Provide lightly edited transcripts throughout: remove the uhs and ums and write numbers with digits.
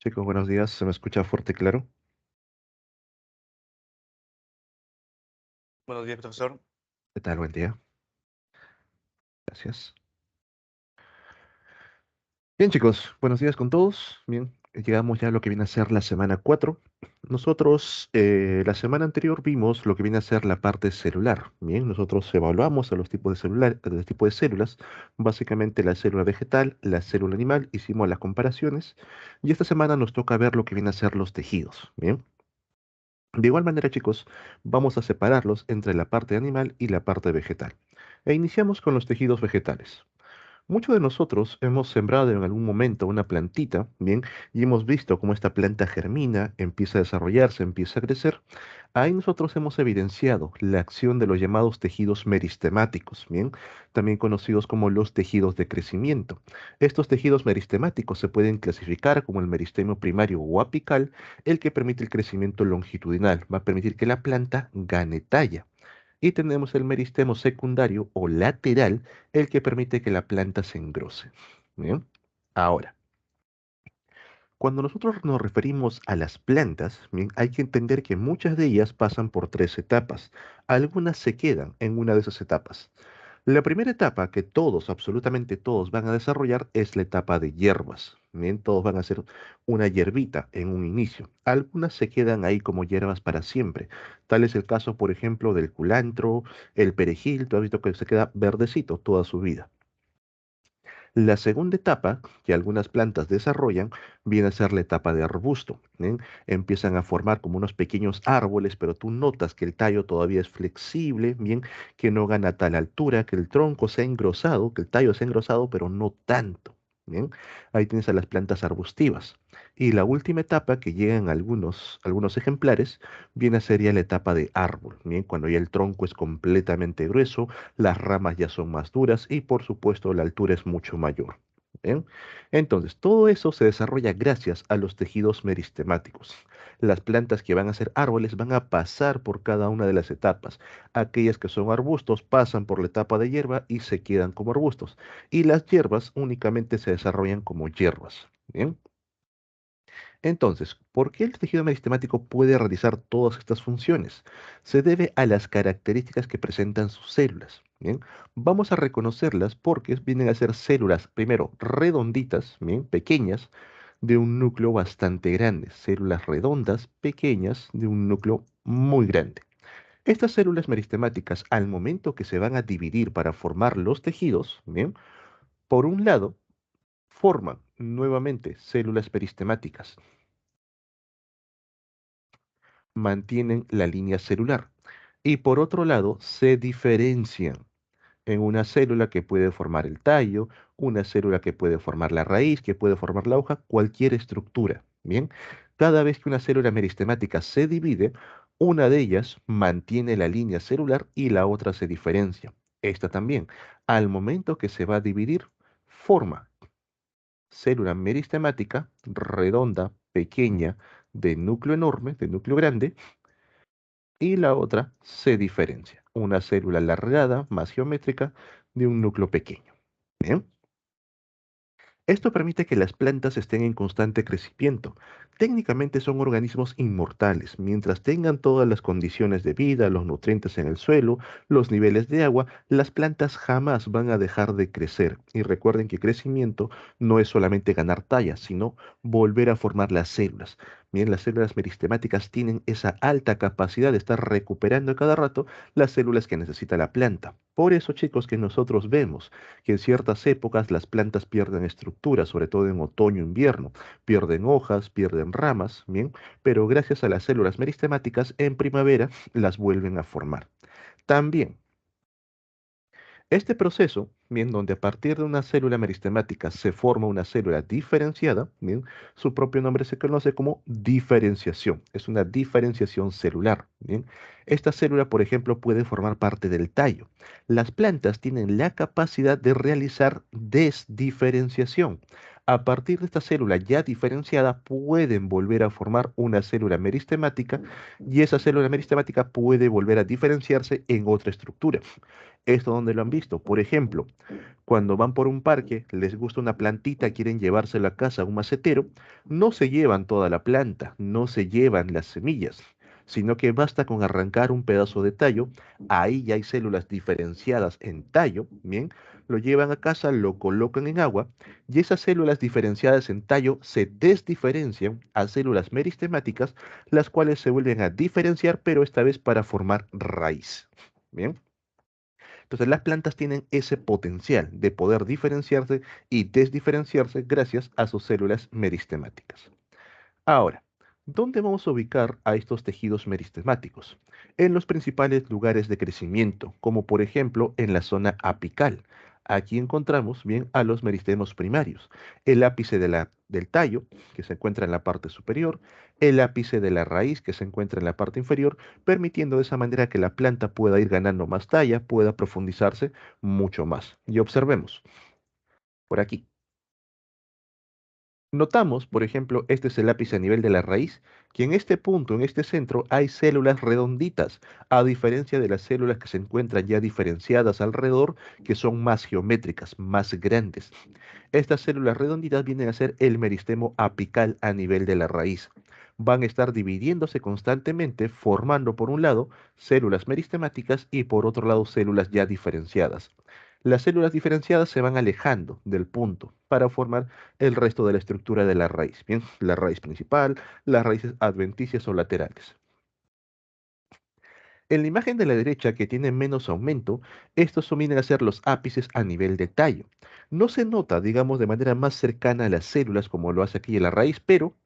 Chicos, buenos días. ¿Se me escucha fuerte y claro? Buenos días, profesor. ¿Qué tal? Buen día. Gracias. Bien, chicos, buenos días con todos. Bien, llegamos ya a lo que viene a ser la semana 4. Nosotros, la semana anterior vimos lo que viene a ser la parte celular. Bien, nosotros evaluamos a los tipos de celular, a los tipos de células, básicamente la célula vegetal, la célula animal, hicimos las comparaciones y esta semana nos toca ver lo que viene a ser los tejidos. Bien. De igual manera, chicos, vamos a separarlos entre la parte animal y la parte vegetal. E iniciamos con los tejidos vegetales. Muchos de nosotros hemos sembrado en algún momento una plantita, bien, y hemos visto cómo esta planta germina, empieza a desarrollarse, empieza a crecer. Ahí nosotros hemos evidenciado la acción de los llamados tejidos meristemáticos, bien, también conocidos como los tejidos de crecimiento. Estos tejidos meristemáticos se pueden clasificar como el meristemio primario o apical, el que permite el crecimiento longitudinal, va a permitir que la planta gane talla. Y tenemos el meristemo secundario o lateral, el que permite que la planta se engrose. Bien. Ahora, cuando nosotros nos referimos a las plantas, bien, hay que entender que muchas de ellas pasan por tres etapas. Algunas se quedan en una de esas etapas. La primera etapa que todos, absolutamente todos, van a desarrollar es la etapa de hierbas. Bien, todos van a ser una hierbita en un inicio. Algunas se quedan ahí como hierbas para siempre. Tal es el caso, por ejemplo, del culantro, el perejil, tú has visto que se queda verdecito toda su vida. La segunda etapa que algunas plantas desarrollan viene a ser la etapa de arbusto. ¿Bien? Empiezan a formar como unos pequeños árboles, pero tú notas que el tallo todavía es flexible, bien, que no gana tal altura, que el tronco se ha engrosado, que el tallo se ha engrosado, pero no tanto. Bien, ahí tienes a las plantas arbustivas. Y la última etapa que llegan algunos ejemplares viene a ser ya la etapa de árbol. Bien, cuando ya el tronco es completamente grueso, las ramas ya son más duras y por supuesto la altura es mucho mayor. ¿Bien? Entonces, todo eso se desarrolla gracias a los tejidos meristemáticos. Las plantas que van a ser árboles van a pasar por cada una de las etapas. Aquellas que son arbustos pasan por la etapa de hierba y se quedan como arbustos. Y las hierbas únicamente se desarrollan como hierbas. ¿Bien? Entonces, ¿por qué el tejido meristemático puede realizar todas estas funciones? Se debe a las características que presentan sus células. Bien, vamos a reconocerlas porque vienen a ser células, primero, redonditas, bien, pequeñas, de un núcleo bastante grande. Células redondas, pequeñas, de un núcleo muy grande. Estas células meristemáticas, al momento que se van a dividir para formar los tejidos, bien, por un lado, forman nuevamente células peristemáticas, mantienen la línea celular y por otro lado se diferencian en una célula que puede formar el tallo, una célula que puede formar la raíz, que puede formar la hoja, cualquier estructura. Bien, cada vez que una célula meristemática se divide, una de ellas mantiene la línea celular y la otra se diferencia. Esta también, al momento que se va a dividir, forma célula meristemática redonda, pequeña, de núcleo enorme, de núcleo grande, y la otra se diferencia. Una célula alargada, más geométrica, de un núcleo pequeño. Bien. Esto permite que las plantas estén en constante crecimiento. Técnicamente son organismos inmortales. Mientras tengan todas las condiciones de vida, los nutrientes en el suelo, los niveles de agua, las plantas jamás van a dejar de crecer. Y recuerden que crecimiento no es solamente ganar talla, sino volver a formar las células. Bien, las células meristemáticas tienen esa alta capacidad de estar recuperando a cada rato las células que necesita la planta. Por eso, chicos, que nosotros vemos que en ciertas épocas las plantas pierden estructura, sobre todo en otoño e invierno, pierden hojas, pierden ramas, bien, pero gracias a las células meristemáticas en primavera las vuelven a formar. También este proceso, bien, donde a partir de una célula meristemática se forma una célula diferenciada, bien, su propio nombre se conoce como diferenciación. Es una diferenciación celular, bien. Esta célula, por ejemplo, puede formar parte del tallo. Las plantas tienen la capacidad de realizar desdiferenciación. A partir de esta célula ya diferenciada, pueden volver a formar una célula meristemática y esa célula meristemática puede volver a diferenciarse en otra estructura. ¿Esto donde lo han visto? Por ejemplo, cuando van por un parque, les gusta una plantita, quieren llevársela a casa a un macetero, no se llevan toda la planta, no se llevan las semillas, sino que basta con arrancar un pedazo de tallo, ahí ya hay células diferenciadas en tallo, bien, lo llevan a casa, lo colocan en agua, y esas células diferenciadas en tallo se desdiferencian a células meristemáticas, las cuales se vuelven a diferenciar, pero esta vez para formar raíz. Bien. Entonces las plantas tienen ese potencial de poder diferenciarse y desdiferenciarse gracias a sus células meristemáticas. Ahora, ¿dónde vamos a ubicar a estos tejidos meristemáticos? En los principales lugares de crecimiento, como por ejemplo en la zona apical. Aquí encontramos bien a los meristemos primarios, el ápice del tallo, que se encuentra en la parte superior, el ápice de la raíz, que se encuentra en la parte inferior, permitiendo de esa manera que la planta pueda ir ganando más talla, pueda profundizarse mucho más. Y observemos, por aquí. Notamos, por ejemplo, este es el ápice a nivel de la raíz, que en este punto, en este centro, hay células redonditas, a diferencia de las células que se encuentran ya diferenciadas alrededor, que son más geométricas, más grandes. Estas células redonditas vienen a ser el meristemo apical a nivel de la raíz. Van a estar dividiéndose constantemente, formando por un lado células meristemáticas y por otro lado células ya diferenciadas. Las células diferenciadas se van alejando del punto para formar el resto de la estructura de la raíz. Bien, la raíz principal, las raíces adventicias o laterales. En la imagen de la derecha, que tiene menos aumento, estos vienen a ser los ápices a nivel de tallo. No se nota, digamos, de manera más cercana a las células como lo hace aquí en la raíz, pero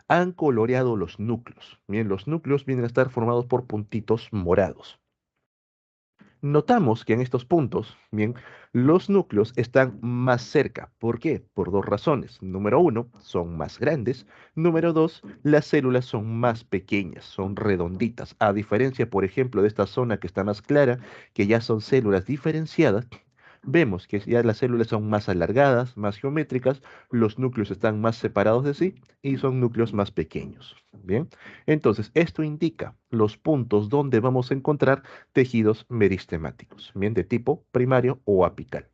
han coloreado los núcleos. Bien, los núcleos vienen a estar formados por puntitos morados. Notamos que en estos puntos, bien, los núcleos están más cerca. ¿Por qué? Por dos razones. Número uno, son más grandes. Número dos, las células son más pequeñas, son redonditas. A diferencia, por ejemplo, de esta zona que está más clara, que ya son células diferenciadas, vemos que ya las células son más alargadas, más geométricas, los núcleos están más separados de sí y son núcleos más pequeños. Bien, entonces esto indica los puntos donde vamos a encontrar tejidos meristemáticos, bien de tipo primario o apical.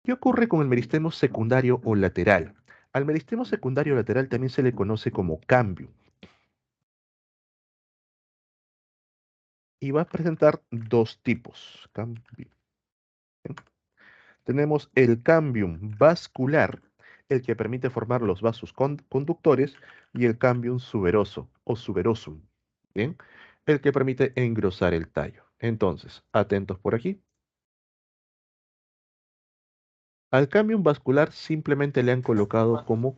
¿Qué ocurre con el meristemo secundario o lateral? Al meristemo secundario o lateral también se le conoce como cambio y va a presentar dos tipos. Tenemos el cambium vascular, el que permite formar los vasos conductores, y el cambium suberoso o suberosum, ¿bien? El que permite engrosar el tallo. Entonces, atentos por aquí. Al cambium vascular simplemente le han colocado como,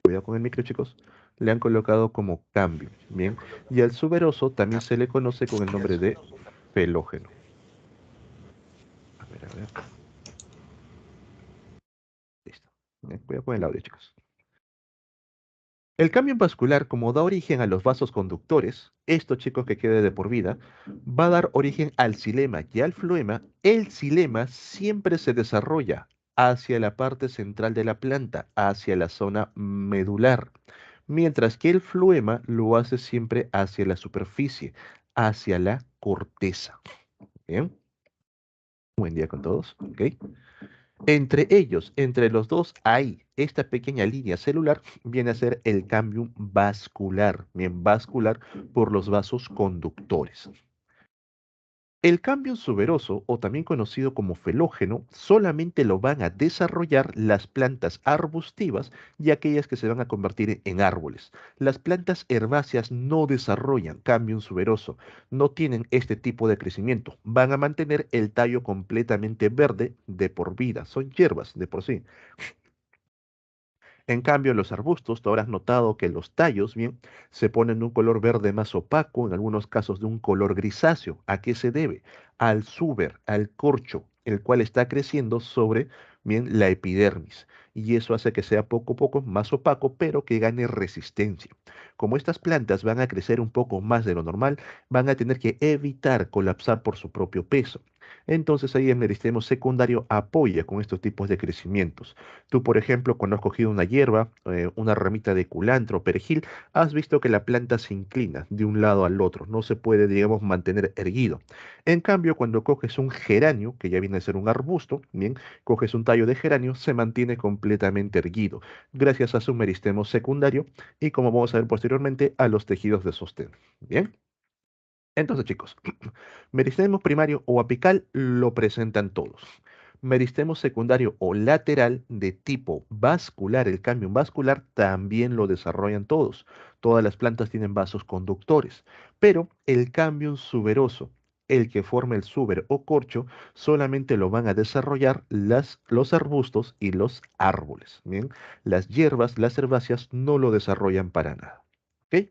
cuidado con el micro, chicos, le han colocado como cambium, ¿bien? Y al suberoso también se le conoce con el nombre de felógeno. A ver, a ver. Listo. Cuidado con el audio, chicos. El cambio vascular, como da origen a los vasos conductores, esto chicos que quede de por vida, va a dar origen al xilema y al floema. El xilema siempre se desarrolla hacia la parte central de la planta, hacia la zona medular, mientras que el floema lo hace siempre hacia la superficie, hacia la corteza. Bien, buen día con todos. ¿Ok? Entre ellos, entre los dos, hay esta pequeña línea celular, viene a ser el cambium vascular, bien vascular por los vasos conductores. El cambio suberoso, o también conocido como felógeno, solamente lo van a desarrollar las plantas arbustivas y aquellas que se van a convertir en árboles. Las plantas herbáceas no desarrollan cambio suberoso, no tienen este tipo de crecimiento, van a mantener el tallo completamente verde de por vida, son hierbas de por sí. En cambio, los arbustos, tú habrás notado que los tallos, bien, se ponen de un color verde más opaco, en algunos casos de un color grisáceo. ¿A qué se debe? Al suber, al corcho, el cual está creciendo sobre, bien, la epidermis. Y eso hace que sea poco a poco más opaco, pero que gane resistencia. Como estas plantas van a crecer un poco más de lo normal, van a tener que evitar colapsar por su propio peso. Entonces ahí el meristemo secundario apoya con estos tipos de crecimientos. Tú, por ejemplo, cuando has cogido una hierba, una ramita de culantro o perejil, has visto que la planta se inclina de un lado al otro, no se puede, digamos, mantener erguido. En cambio, cuando coges un geranio, que ya viene a ser un arbusto, bien, coges un tallo de geranio, se mantiene completamente erguido, gracias a su meristemo secundario y, como vamos a ver posteriormente, a los tejidos de sostén. Bien. Entonces, chicos, meristemo primario o apical lo presentan todos. Meristemo secundario o lateral de tipo vascular, el cambio vascular, también lo desarrollan todos. Todas las plantas tienen vasos conductores, pero el cambio suberoso, el que forma el suber o corcho, solamente lo van a desarrollar los arbustos y los árboles. Bien, las hierbas, las herbáceas no lo desarrollan para nada. ¿Ok?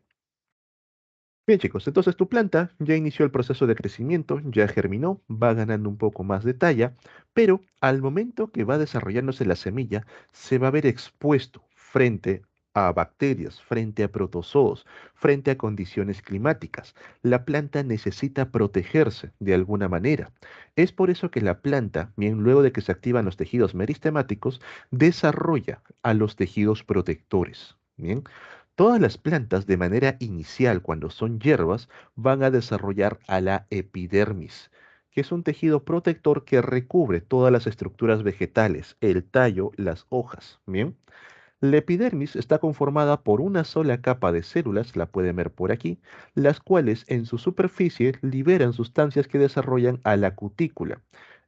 Bien, chicos, entonces tu planta ya inició el proceso de crecimiento, ya germinó, va ganando un poco más de talla, pero al momento que va desarrollándose la semilla, se va a ver expuesto frente a bacterias, frente a protozoos, frente a condiciones climáticas. La planta necesita protegerse de alguna manera. Es por eso que la planta, bien luego de que se activan los tejidos meristemáticos, desarrolla a los tejidos protectores. Bien. Todas las plantas de manera inicial, cuando son hierbas, van a desarrollar a la epidermis, que es un tejido protector que recubre todas las estructuras vegetales, el tallo, las hojas. Bien, la epidermis está conformada por una sola capa de células, la pueden ver por aquí, las cuales en su superficie liberan sustancias que desarrollan a la cutícula.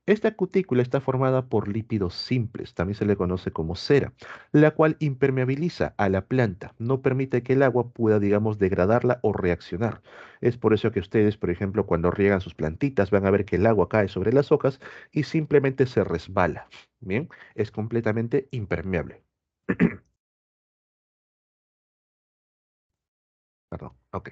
Esta cutícula está formada por lípidos simples, también se le conoce como cera, la cual impermeabiliza a la planta, no permite que el agua pueda, digamos, degradarla o reaccionar. Es por eso que ustedes, por ejemplo, cuando riegan sus plantitas, van a ver que el agua cae sobre las hojas y simplemente se resbala. Bien, es completamente impermeable. Perdón, ok.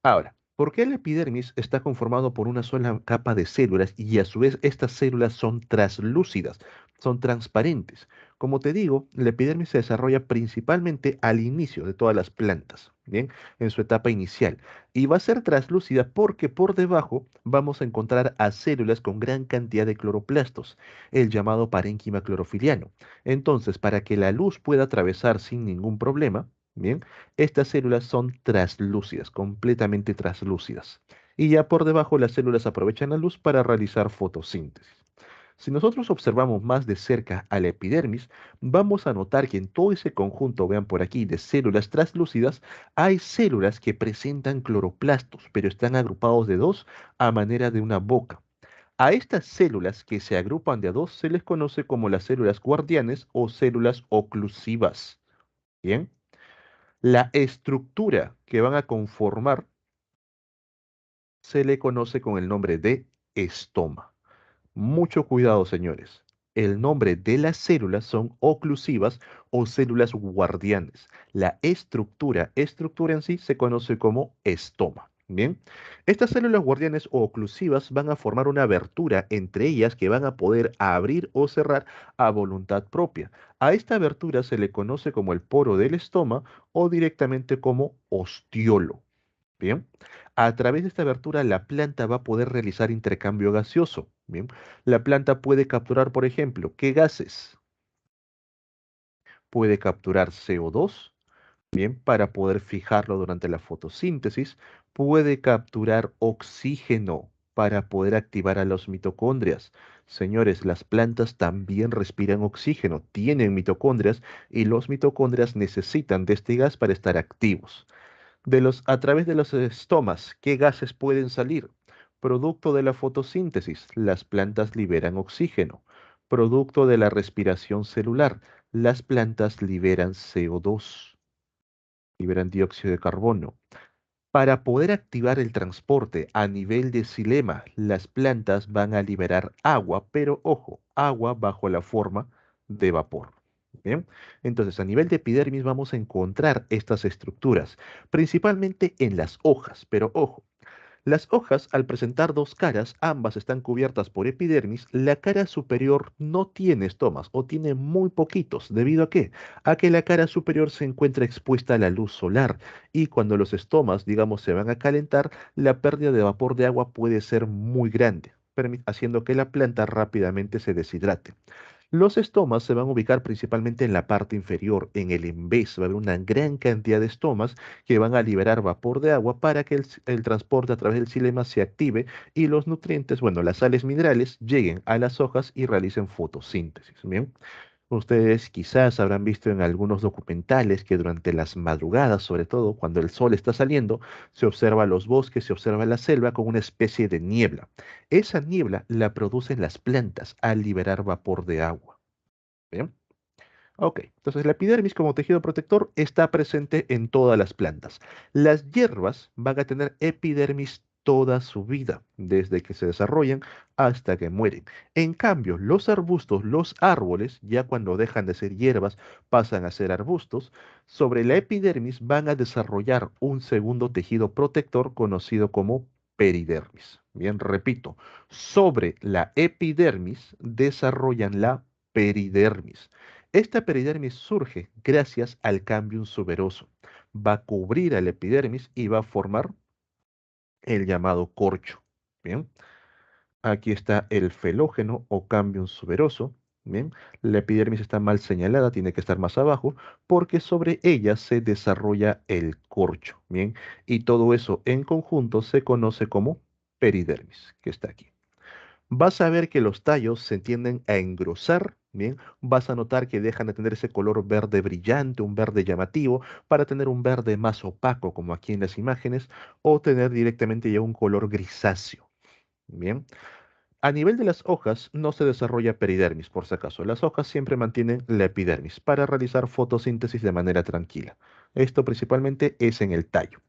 Ahora, ¿por qué el epidermis está conformado por una sola capa de células y a su vez estas células son translúcidas, son transparentes? Como te digo, la epidermis se desarrolla principalmente al inicio de todas las plantas, ¿bien? En su etapa inicial. Y va a ser translúcida porque por debajo vamos a encontrar a células con gran cantidad de cloroplastos, el llamado parénquima clorofiliano. Entonces, para que la luz pueda atravesar sin ningún problema, ¿bien? Estas células son translúcidas, completamente translúcidas. Y ya por debajo las células aprovechan la luz para realizar fotosíntesis. Si nosotros observamos más de cerca a la epidermis, vamos a notar que en todo ese conjunto, vean por aquí, de células translúcidas, hay células que presentan cloroplastos, pero están agrupados de dos a manera de una boca. A estas células que se agrupan de a dos se les conoce como las células guardianes o células oclusivas. Bien. La estructura que van a conformar se le conoce con el nombre de estoma. Mucho cuidado, señores. El nombre de las células son oclusivas o células guardianes. La estructura en sí se conoce como estoma. Bien, estas células guardianes o oclusivas van a formar una abertura entre ellas que van a poder abrir o cerrar a voluntad propia. A esta abertura se le conoce como el poro del estoma o directamente como ostiolo. Bien, a través de esta abertura la planta va a poder realizar intercambio gaseoso. Bien, la planta puede capturar, por ejemplo, ¿qué gases? Puede capturar CO2, bien, para poder fijarlo durante la fotosíntesis. Puede capturar oxígeno para poder activar a los mitocondrias. Señores, las plantas también respiran oxígeno, tienen mitocondrias y los mitocondrias necesitan de este gas para estar activos. A través de los estomas, ¿qué gases pueden salir? Producto de la fotosíntesis, las plantas liberan oxígeno. Producto de la respiración celular, las plantas liberan CO2, liberan dióxido de carbono. Para poder activar el transporte a nivel de xilema, las plantas van a liberar agua, pero ojo, agua bajo la forma de vapor. Bien, entonces a nivel de epidermis vamos a encontrar estas estructuras, principalmente en las hojas, pero ojo, las hojas, al presentar dos caras, ambas están cubiertas por epidermis, la cara superior no tiene estomas o tiene muy poquitos. ¿Debido a qué? A que la cara superior se encuentra expuesta a la luz solar y cuando los estomas, digamos, se van a calentar, la pérdida de vapor de agua puede ser muy grande. haciendo que la planta rápidamente se deshidrate. Los estomas se van a ubicar principalmente en la parte inferior, en el envés. Va a haber una gran cantidad de estomas que van a liberar vapor de agua para que el transporte a través del xilema se active y los nutrientes, bueno, las sales minerales, lleguen a las hojas y realicen fotosíntesis. Bien. Ustedes quizás habrán visto en algunos documentales que durante las madrugadas, sobre todo cuando el sol está saliendo, se observa los bosques, se observa la selva con una especie de niebla. Esa niebla la producen las plantas al liberar vapor de agua. ¿Bien? Ok, entonces la epidermis como tejido protector está presente en todas las plantas. Las hierbas van a tener epidermis toda su vida, desde que se desarrollan hasta que mueren. En cambio, los arbustos, los árboles, ya cuando dejan de ser hierbas, pasan a ser arbustos, sobre la epidermis van a desarrollar un segundo tejido protector conocido como peridermis. Bien, repito, sobre la epidermis desarrollan la peridermis. Esta peridermis surge gracias al cambium suberoso. Va a cubrir al epidermis y va a formar el llamado corcho. Bien, aquí está el felógeno o cambium suberoso. Bien, la epidermis está mal señalada, tiene que estar más abajo, porque sobre ella se desarrolla el corcho. Bien, y todo eso en conjunto se conoce como peridermis, que está aquí. Vas a ver que los tallos se tienden a engrosar, ¿bien? Vas a notar que dejan de tener ese color verde brillante, un verde llamativo, para tener un verde más opaco, como aquí en las imágenes, o tener directamente ya un color grisáceo, ¿bien? A nivel de las hojas no se desarrolla peridermis, por si acaso. Las hojas siempre mantienen la epidermis para realizar fotosíntesis de manera tranquila. Esto principalmente es en el tallo.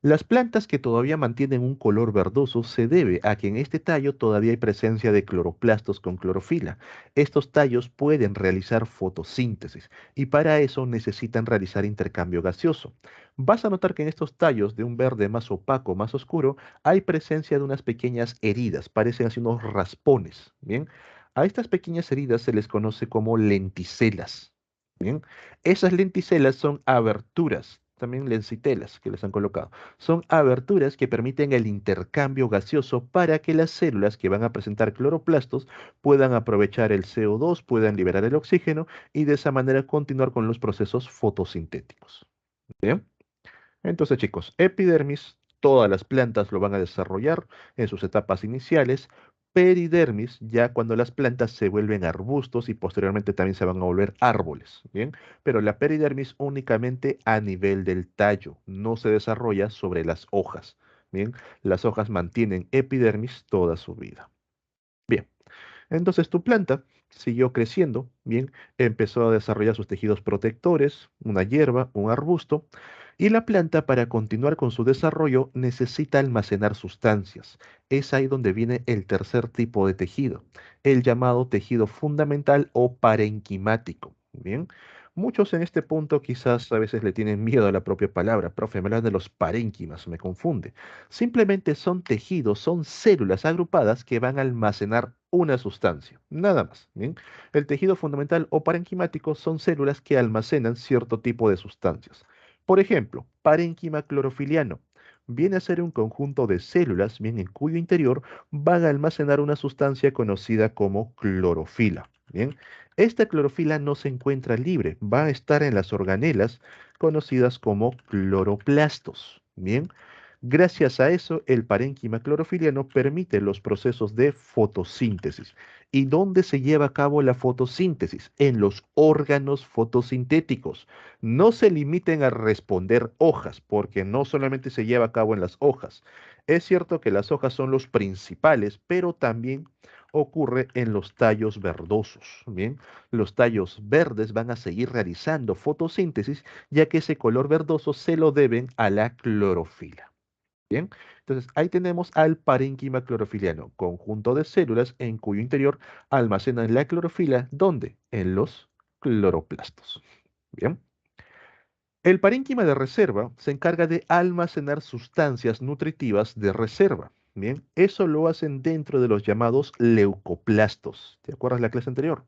Las plantas que todavía mantienen un color verdoso se debe a que en este tallo todavía hay presencia de cloroplastos con clorofila. Estos tallos pueden realizar fotosíntesis y para eso necesitan realizar intercambio gaseoso. Vas a notar que en estos tallos de un verde más opaco, más oscuro, hay presencia de unas pequeñas heridas, parecen así unos raspones. Bien, a estas pequeñas heridas se les conoce como lenticelas. Bien, esas lenticelas son aberturas, también lencitelas que les han colocado. Son aberturas que permiten el intercambio gaseoso para que las células que van a presentar cloroplastos puedan aprovechar el CO2, puedan liberar el oxígeno y de esa manera continuar con los procesos fotosintéticos. ¿Bien? Entonces, chicos, epidermis, todas las plantas lo van a desarrollar en sus etapas iniciales. Peridermis, ya cuando las plantas se vuelven arbustos y posteriormente también se van a volver árboles, ¿bien? Pero la peridermis únicamente a nivel del tallo, no se desarrolla sobre las hojas, ¿bien? Las hojas mantienen epidermis toda su vida. Bien. Entonces tu planta siguió creciendo, bien, empezó a desarrollar sus tejidos protectores, una hierba, un arbusto, y la planta para continuar con su desarrollo necesita almacenar sustancias. Es ahí donde viene el tercer tipo de tejido, el llamado tejido fundamental o parenquimático. Bien, muchos en este punto quizás a veces le tienen miedo a la propia palabra. Profe, me hablan de los parénquimas, me confunde. Simplemente son tejidos, son células agrupadas que van a almacenar una sustancia, nada más. ¿Bien? El tejido fundamental o parenquimático son células que almacenan cierto tipo de sustancias. Por ejemplo, parénquima clorofiliano viene a ser un conjunto de células, bien, en cuyo interior van a almacenar una sustancia conocida como clorofila. Bien, esta clorofila no se encuentra libre, va a estar en las organelas conocidas como cloroplastos. Bien, gracias a eso, el parénquima clorofiliano permite los procesos de fotosíntesis. ¿Y dónde se lleva a cabo la fotosíntesis? En los órganos fotosintéticos. No se limiten a responder hojas, porque no solamente se lleva a cabo en las hojas. Es cierto que las hojas son los principales, pero también ocurre en los tallos verdosos. Bien, los tallos verdes van a seguir realizando fotosíntesis, ya que ese color verdoso se lo deben a la clorofila. Bien, entonces ahí tenemos al parénquima clorofiliano, conjunto de células en cuyo interior almacenan la clorofila, ¿dónde? En los cloroplastos. Bien, el parénquima de reserva se encarga de almacenar sustancias nutritivas de reserva. Bien, eso lo hacen dentro de los llamados leucoplastos. ¿Te acuerdas la clase anterior?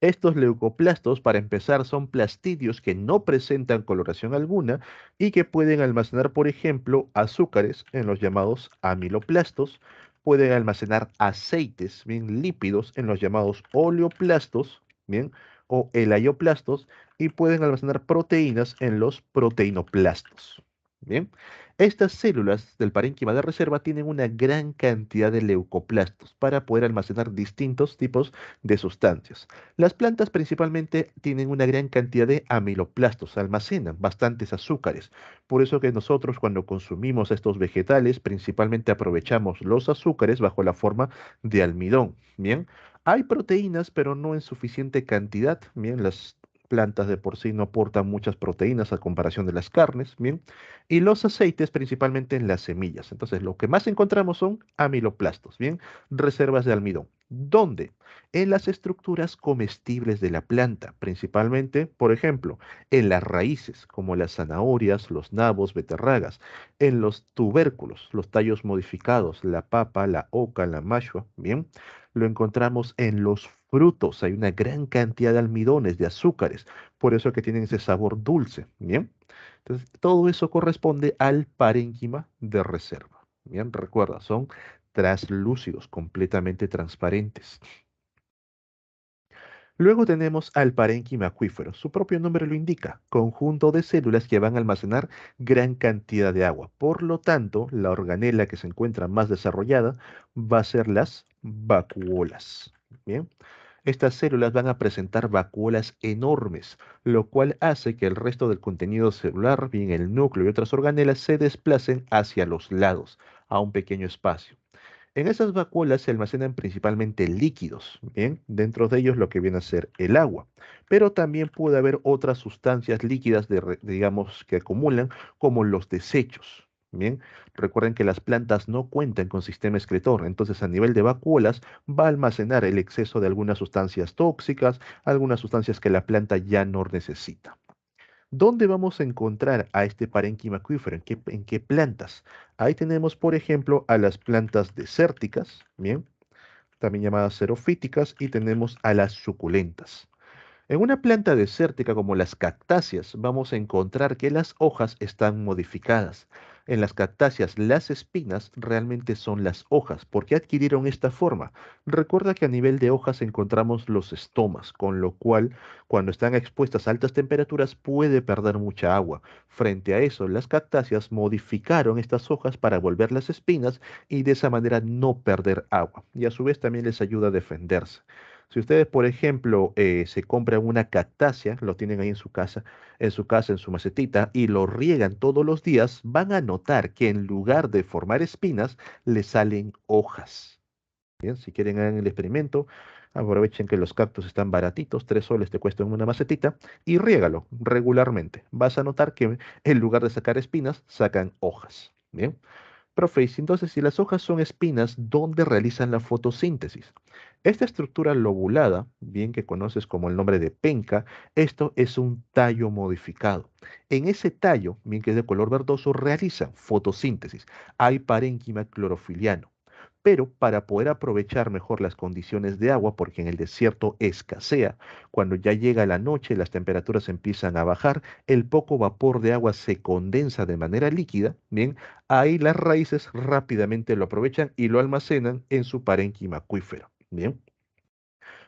Estos leucoplastos, para empezar, son plastidios que no presentan coloración alguna y que pueden almacenar, por ejemplo, azúcares en los llamados amiloplastos, pueden almacenar aceites, bien, lípidos en los llamados oleoplastos, bien, o elaioplastos, y pueden almacenar proteínas en los proteinoplastos. Bien, estas células del parénquima de reserva tienen una gran cantidad de leucoplastos para poder almacenar distintos tipos de sustancias. Las plantas principalmente tienen una gran cantidad de amiloplastos, almacenan bastantes azúcares. Por eso que nosotros cuando consumimos estos vegetales principalmente aprovechamos los azúcares bajo la forma de almidón. Bien, hay proteínas, pero no en suficiente cantidad. Bien, las plantas de por sí no aportan muchas proteínas a comparación de las carnes. Bien, y los aceites principalmente en las semillas. Entonces, lo que más encontramos son amiloplastos. Bien, reservas de almidón. ¿Dónde? En las estructuras comestibles de la planta, principalmente, por ejemplo, en las raíces, como las zanahorias, los nabos, beterragas, en los tubérculos, los tallos modificados, la papa, la oca, la mashua, bien, lo encontramos en los frutos, hay una gran cantidad de almidones, de azúcares, por eso que tienen ese sabor dulce, bien. Entonces, todo eso corresponde al parénquima de reserva. Bien, recuerda, son translúcidos, completamente transparentes. Luego tenemos al parénquima acuífero. Su propio nombre lo indica, conjunto de células que van a almacenar gran cantidad de agua. Por lo tanto, la organela que se encuentra más desarrollada va a ser las vacuolas. Bien, estas células van a presentar vacuolas enormes, lo cual hace que el resto del contenido celular, bien el núcleo y otras organelas, se desplacen hacia los lados, a un pequeño espacio. En esas vacuolas se almacenan principalmente líquidos, ¿bien? Dentro de ellos lo que viene a ser el agua, pero también puede haber otras sustancias líquidas, digamos, que acumulan, como los desechos, ¿bien? Recuerden que las plantas no cuentan con sistema excretor, entonces a nivel de vacuolas va a almacenar el exceso de algunas sustancias tóxicas, algunas sustancias que la planta ya no necesita. ¿Dónde vamos a encontrar a este parénquima acuífero? ¿En qué plantas? Ahí tenemos, por ejemplo, a las plantas desérticas, bien, también llamadas xerofíticas, y tenemos a las suculentas. En una planta desértica como las cactáceas vamos a encontrar que las hojas están modificadas. En las cactáceas las espinas realmente son las hojas. ¿Por qué adquirieron esta forma? Recuerda que a nivel de hojas encontramos los estomas, con lo cual cuando están expuestas a altas temperaturas puede perder mucha agua. Frente a eso, las cactáceas modificaron estas hojas para volverlas espinas y de esa manera no perder agua. Y a su vez también les ayuda a defenderse. Si ustedes, por ejemplo, se compran una cactácea, lo tienen ahí en su macetita, y lo riegan todos los días, van a notar que en lugar de formar espinas, le salen hojas. Bien, si quieren hagan el experimento, aprovechen que los cactus están baratitos, 3 soles te cuestan una macetita, y riégalo regularmente. Vas a notar que en lugar de sacar espinas, sacan hojas. Bien. Profe, y entonces, si las hojas son espinas, ¿dónde realizan la fotosíntesis? Esta estructura lobulada, bien que conoces como el nombre de penca, esto es un tallo modificado. En ese tallo, bien que es de color verdoso, realizan fotosíntesis. Hay parénquima clorofiliano. Pero para poder aprovechar mejor las condiciones de agua, porque en el desierto escasea, cuando ya llega la noche y las temperaturas empiezan a bajar, el poco vapor de agua se condensa de manera líquida, bien, ahí las raíces rápidamente lo aprovechan y lo almacenan en su parénquima acuífero. Bien,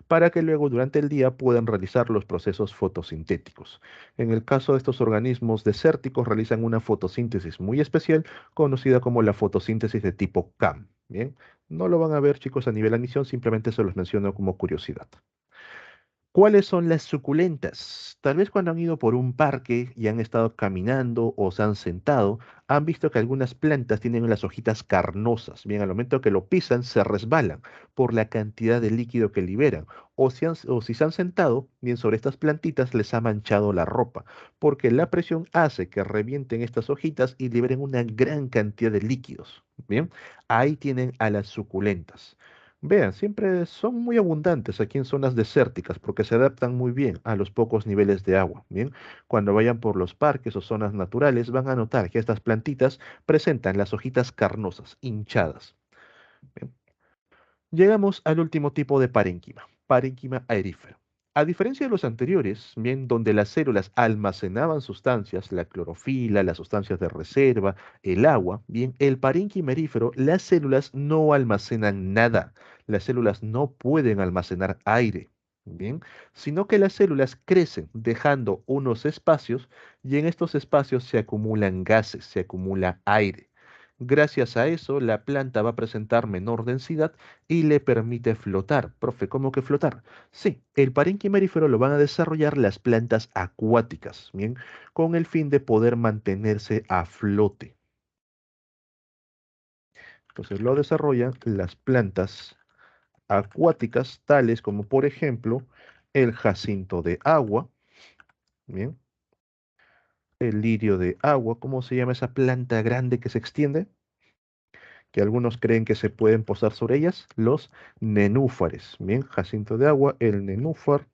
para que luego durante el día puedan realizar los procesos fotosintéticos. En el caso de estos organismos desérticos realizan una fotosíntesis muy especial conocida como la fotosíntesis de tipo CAM. Bien, no lo van a ver chicos a nivel admisión, simplemente se los menciono como curiosidad. ¿Cuáles son las suculentas? Tal vez cuando han ido por un parque y han estado caminando o se han sentado, han visto que algunas plantas tienen las hojitas carnosas. Bien, al momento que lo pisan, se resbalan por la cantidad de líquido que liberan. O si se han sentado, bien, sobre estas plantitas les ha manchado la ropa, porque la presión hace que revienten estas hojitas y liberen una gran cantidad de líquidos. Bien, ahí tienen a las suculentas. Vean, siempre son muy abundantes aquí en zonas desérticas porque se adaptan muy bien a los pocos niveles de agua. Bien, cuando vayan por los parques o zonas naturales van a notar que estas plantitas presentan las hojitas carnosas, hinchadas. Bien, llegamos al último tipo de parénquima, parénquima aerífero. A diferencia de los anteriores, bien, donde las células almacenaban sustancias, la clorofila, las sustancias de reserva, el agua, bien, el parénquimerífero, las células no almacenan nada. Las células no pueden almacenar aire, bien, sino que las células crecen dejando unos espacios y en estos espacios se acumulan gases, se acumula aire. Gracias a eso, la planta va a presentar menor densidad y le permite flotar. Profe, ¿cómo que flotar? Sí, el parénquimerífero lo van a desarrollar las plantas acuáticas, ¿bien? Con el fin de poder mantenerse a flote. Entonces lo desarrollan las plantas acuáticas, tales como por ejemplo el jacinto de agua, ¿bien? El lirio de agua, ¿cómo se llama esa planta grande que se extiende? Que algunos creen que se pueden posar sobre ellas, los nenúfares, ¿bien? Jacinto de agua, el nenúfar,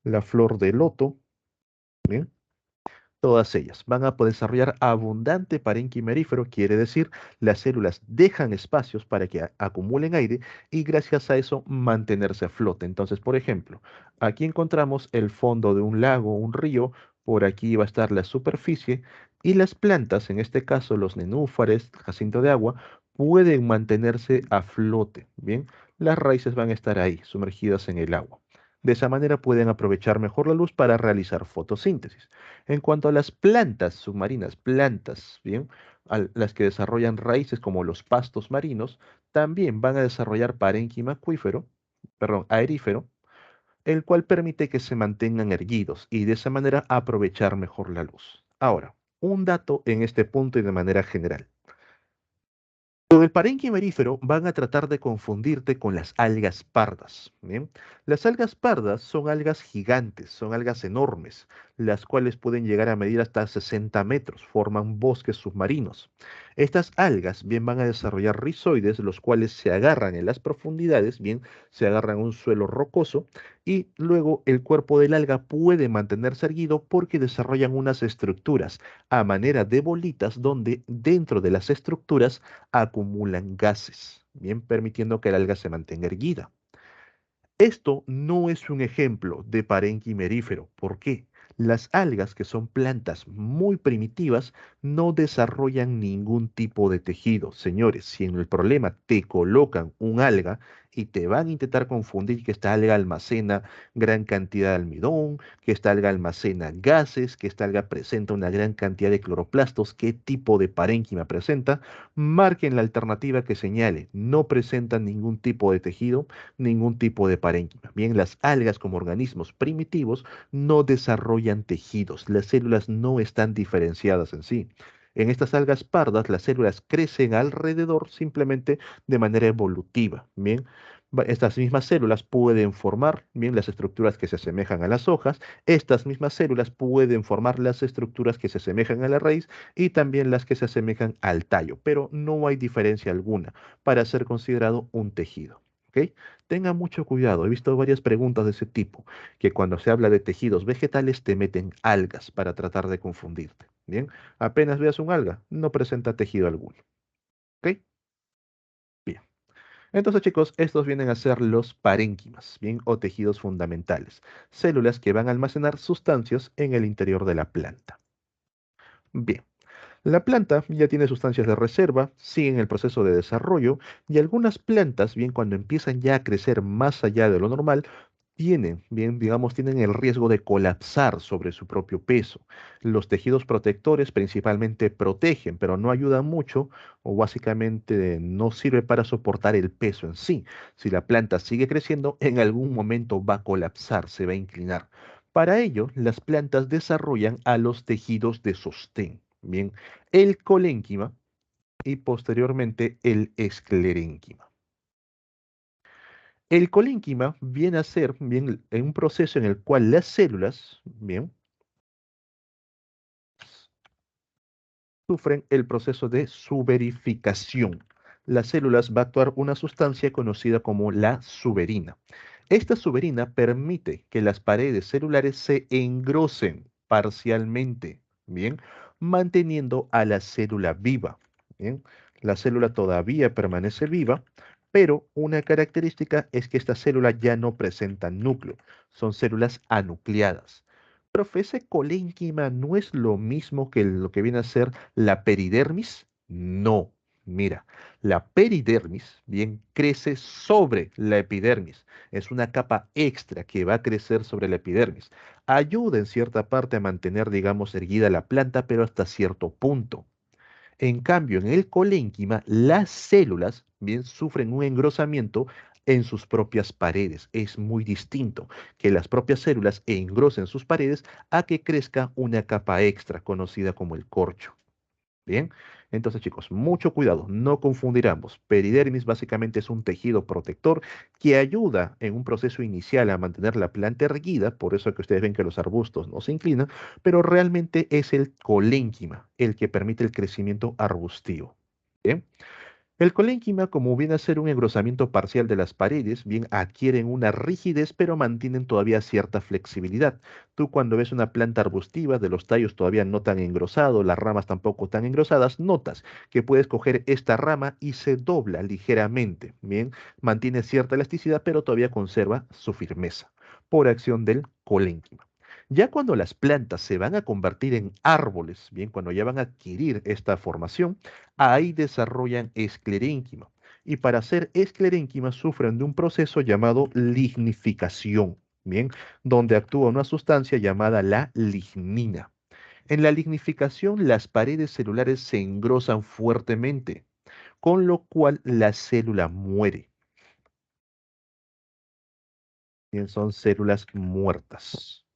la flor de loto, ¿bien? Todas ellas van a poder desarrollar abundante parénquimerífero, quiere decir, las células dejan espacios para que acumulen aire y gracias a eso mantenerse a flote. Entonces, por ejemplo, aquí encontramos el fondo de un lago, un río, por aquí va a estar la superficie y las plantas, en este caso los nenúfares, jacinto de agua, pueden mantenerse a flote. Bien, las raíces van a estar ahí, sumergidas en el agua. De esa manera pueden aprovechar mejor la luz para realizar fotosíntesis. En cuanto a las plantas submarinas, plantas, bien, las que desarrollan raíces como los pastos marinos, también van a desarrollar parénquima acuífero, perdón, aerífero, el cual permite que se mantengan erguidos y de esa manera aprovechar mejor la luz. Ahora, un dato en este punto y de manera general. Con el parénquimerífero van a tratar de confundirte con las algas pardas. ¿Bien? Las algas pardas son algas gigantes, son algas enormes, las cuales pueden llegar a medir hasta 60 metros, forman bosques submarinos. Estas algas bien van a desarrollar rizoides, los cuales se agarran en las profundidades, bien, se agarran a un suelo rocoso y luego el cuerpo del alga puede mantenerse erguido porque desarrollan unas estructuras a manera de bolitas donde dentro de las estructuras acumulan gases, bien permitiendo que el alga se mantenga erguida. Esto no es un ejemplo de parénquimerífero. ¿Por qué? Las algas, que son plantas muy primitivas, no desarrollan ningún tipo de tejido. Señores, si en el problema te colocan un alga y te van a intentar confundir que esta alga almacena gran cantidad de almidón, que esta alga almacena gases, que esta alga presenta una gran cantidad de cloroplastos, qué tipo de parénquima presenta, marquen la alternativa que señale, no presentan ningún tipo de tejido, ningún tipo de parénquima. Bien, las algas como organismos primitivos no desarrollan tejidos, las células no están diferenciadas en sí. En estas algas pardas, las células crecen alrededor simplemente de manera evolutiva. Bien, estas mismas células pueden formar bien las estructuras que se asemejan a las hojas, estas mismas células pueden formar las estructuras que se asemejan a la raíz y también las que se asemejan al tallo, pero no hay diferencia alguna para ser considerado un tejido. ¿Ok? Tenga mucho cuidado. He visto varias preguntas de ese tipo, que cuando se habla de tejidos vegetales te meten algas para tratar de confundirte. Bien, apenas veas un alga, no presenta tejido alguno. ¿Ok? Bien. Entonces, chicos, estos vienen a ser los parénquimas, bien, o tejidos fundamentales, células que van a almacenar sustancias en el interior de la planta. Bien. La planta ya tiene sustancias de reserva, sigue en el proceso de desarrollo y algunas plantas, bien, cuando empiezan ya a crecer más allá de lo normal, tienen, bien, digamos, tienen el riesgo de colapsar sobre su propio peso. Los tejidos protectores principalmente protegen, pero no ayudan mucho o básicamente no sirve para soportar el peso en sí. Si la planta sigue creciendo, en algún momento va a colapsar, se va a inclinar. Para ello, las plantas desarrollan a los tejidos de sostén. Bien, el colénquima y posteriormente el esclerénquima. El colénquima viene a ser bien en un proceso en el cual las células, bien, sufren el proceso de suberificación. Las células va a actuar una sustancia conocida como la suberina. Esta suberina permite que las paredes celulares se engrosen parcialmente, bien, manteniendo a la célula viva. Bien, la célula todavía permanece viva, Pero una característica es que estas células ya no presentan núcleo, son células anucleadas. Profe, ¿ese colénquima no es lo mismo que lo que viene a ser la peridermis? No. Mira, la peridermis, bien, crece sobre la epidermis. Es una capa extra que va a crecer sobre la epidermis. Ayuda en cierta parte a mantener, digamos, erguida la planta, pero hasta cierto punto. En cambio, en el colénquima, las células bien sufren un engrosamiento en sus propias paredes. Es muy distinto que las propias células engrosen sus paredes a que crezca una capa extra conocida como el corcho. Bien, entonces chicos, mucho cuidado, no confundir ambos. Peridermis básicamente es un tejido protector que ayuda en un proceso inicial a mantener la planta erguida, por eso que ustedes ven que los arbustos no se inclinan, pero realmente es el colénquima el que permite el crecimiento arbustivo. Bien. El colénquima, como viene a ser un engrosamiento parcial de las paredes, bien adquieren una rigidez, pero mantienen todavía cierta flexibilidad. Tú cuando ves una planta arbustiva de los tallos todavía no tan engrosados, las ramas tampoco tan engrosadas, notas que puedes coger esta rama y se dobla ligeramente. Bien, mantiene cierta elasticidad, pero todavía conserva su firmeza por acción del colénquima. Ya cuando las plantas se van a convertir en árboles, bien, cuando ya van a adquirir esta formación, ahí desarrollan esclerénquima. Y para hacer esclerénquima sufren de un proceso llamado lignificación, ¿bien? Donde actúa una sustancia llamada la lignina. En la lignificación, las paredes celulares se engrosan fuertemente, con lo cual la célula muere. Bien, son células muertas.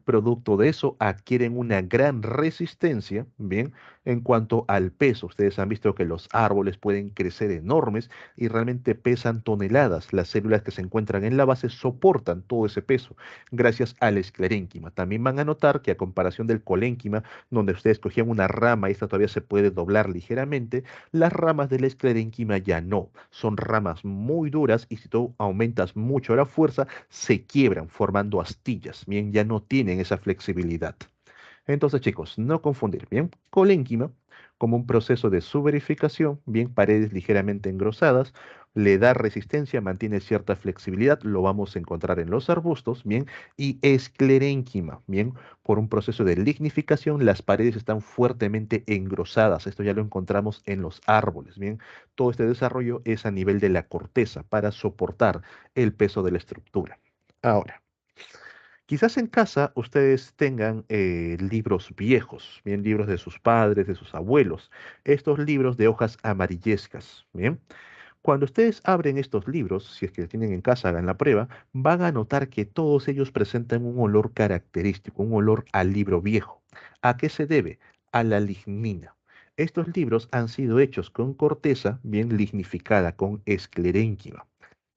Producto de eso adquieren una gran resistencia, bien, en cuanto al peso. Ustedes han visto que los árboles pueden crecer enormes y realmente pesan toneladas. Las células que se encuentran en la base soportan todo ese peso gracias al esclerénquima. También van a notar que a comparación del colénquima, donde ustedes cogían una rama y esta todavía se puede doblar ligeramente, las ramas del esclerénquima ya no. Son ramas muy duras y si tú aumentas mucho la fuerza, se quiebran formando astillas. Bien, ya no tienen esa flexibilidad. Entonces, chicos, no confundir, ¿bien? Colénquima, como un proceso de suberificación, bien, paredes ligeramente engrosadas, le da resistencia, mantiene cierta flexibilidad, lo vamos a encontrar en los arbustos, bien, y esclerénquima, bien, por un proceso de lignificación, las paredes están fuertemente engrosadas, esto ya lo encontramos en los árboles, bien, todo este desarrollo es a nivel de la corteza para soportar el peso de la estructura. Ahora, quizás en casa ustedes tengan libros viejos, bien, libros de sus padres, de sus abuelos, estos libros de hojas amarillescas, bien. Cuando ustedes abren estos libros, si es que tienen en casa, hagan la prueba, van a notar que todos ellos presentan un olor característico, un olor al libro viejo. ¿A qué se debe? A la lignina. Estos libros han sido hechos con corteza bien lignificada, con esclerénquima.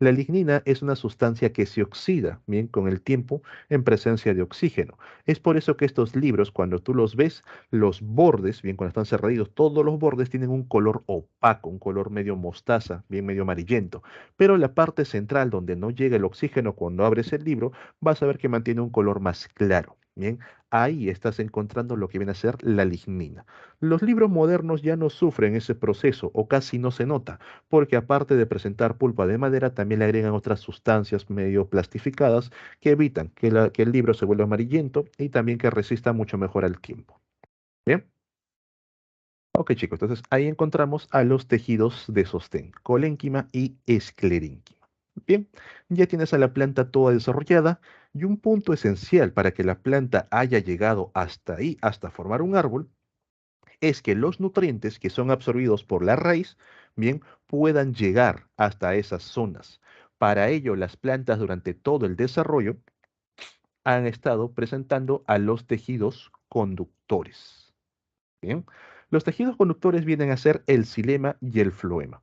La lignina es una sustancia que se oxida bien con el tiempo en presencia de oxígeno. Es por eso que estos libros, cuando tú los ves, los bordes, bien cuando están cerrados, todos los bordes tienen un color opaco, un color medio mostaza, bien medio amarillento. Pero la parte central, donde no llega el oxígeno cuando abres el libro, vas a ver que mantiene un color más claro. Bien, ahí estás encontrando lo que viene a ser la lignina. Los libros modernos ya no sufren ese proceso o casi no se nota porque aparte de presentar pulpa de madera, también le agregan otras sustancias medio plastificadas que evitan que el libro se vuelva amarillento y también que resista mucho mejor al tiempo. Bien, ok chicos, entonces ahí encontramos a los tejidos de sostén, colénquima y esclerénquima. Bien, ya tienes a la planta toda desarrollada y un punto esencial para que la planta haya llegado hasta ahí, hasta formar un árbol, es que los nutrientes que son absorbidos por la raíz, bien, puedan llegar hasta esas zonas. Para ello, las plantas durante todo el desarrollo han estado presentando a los tejidos conductores. Bien, los tejidos conductores vienen a ser el xilema y el floema.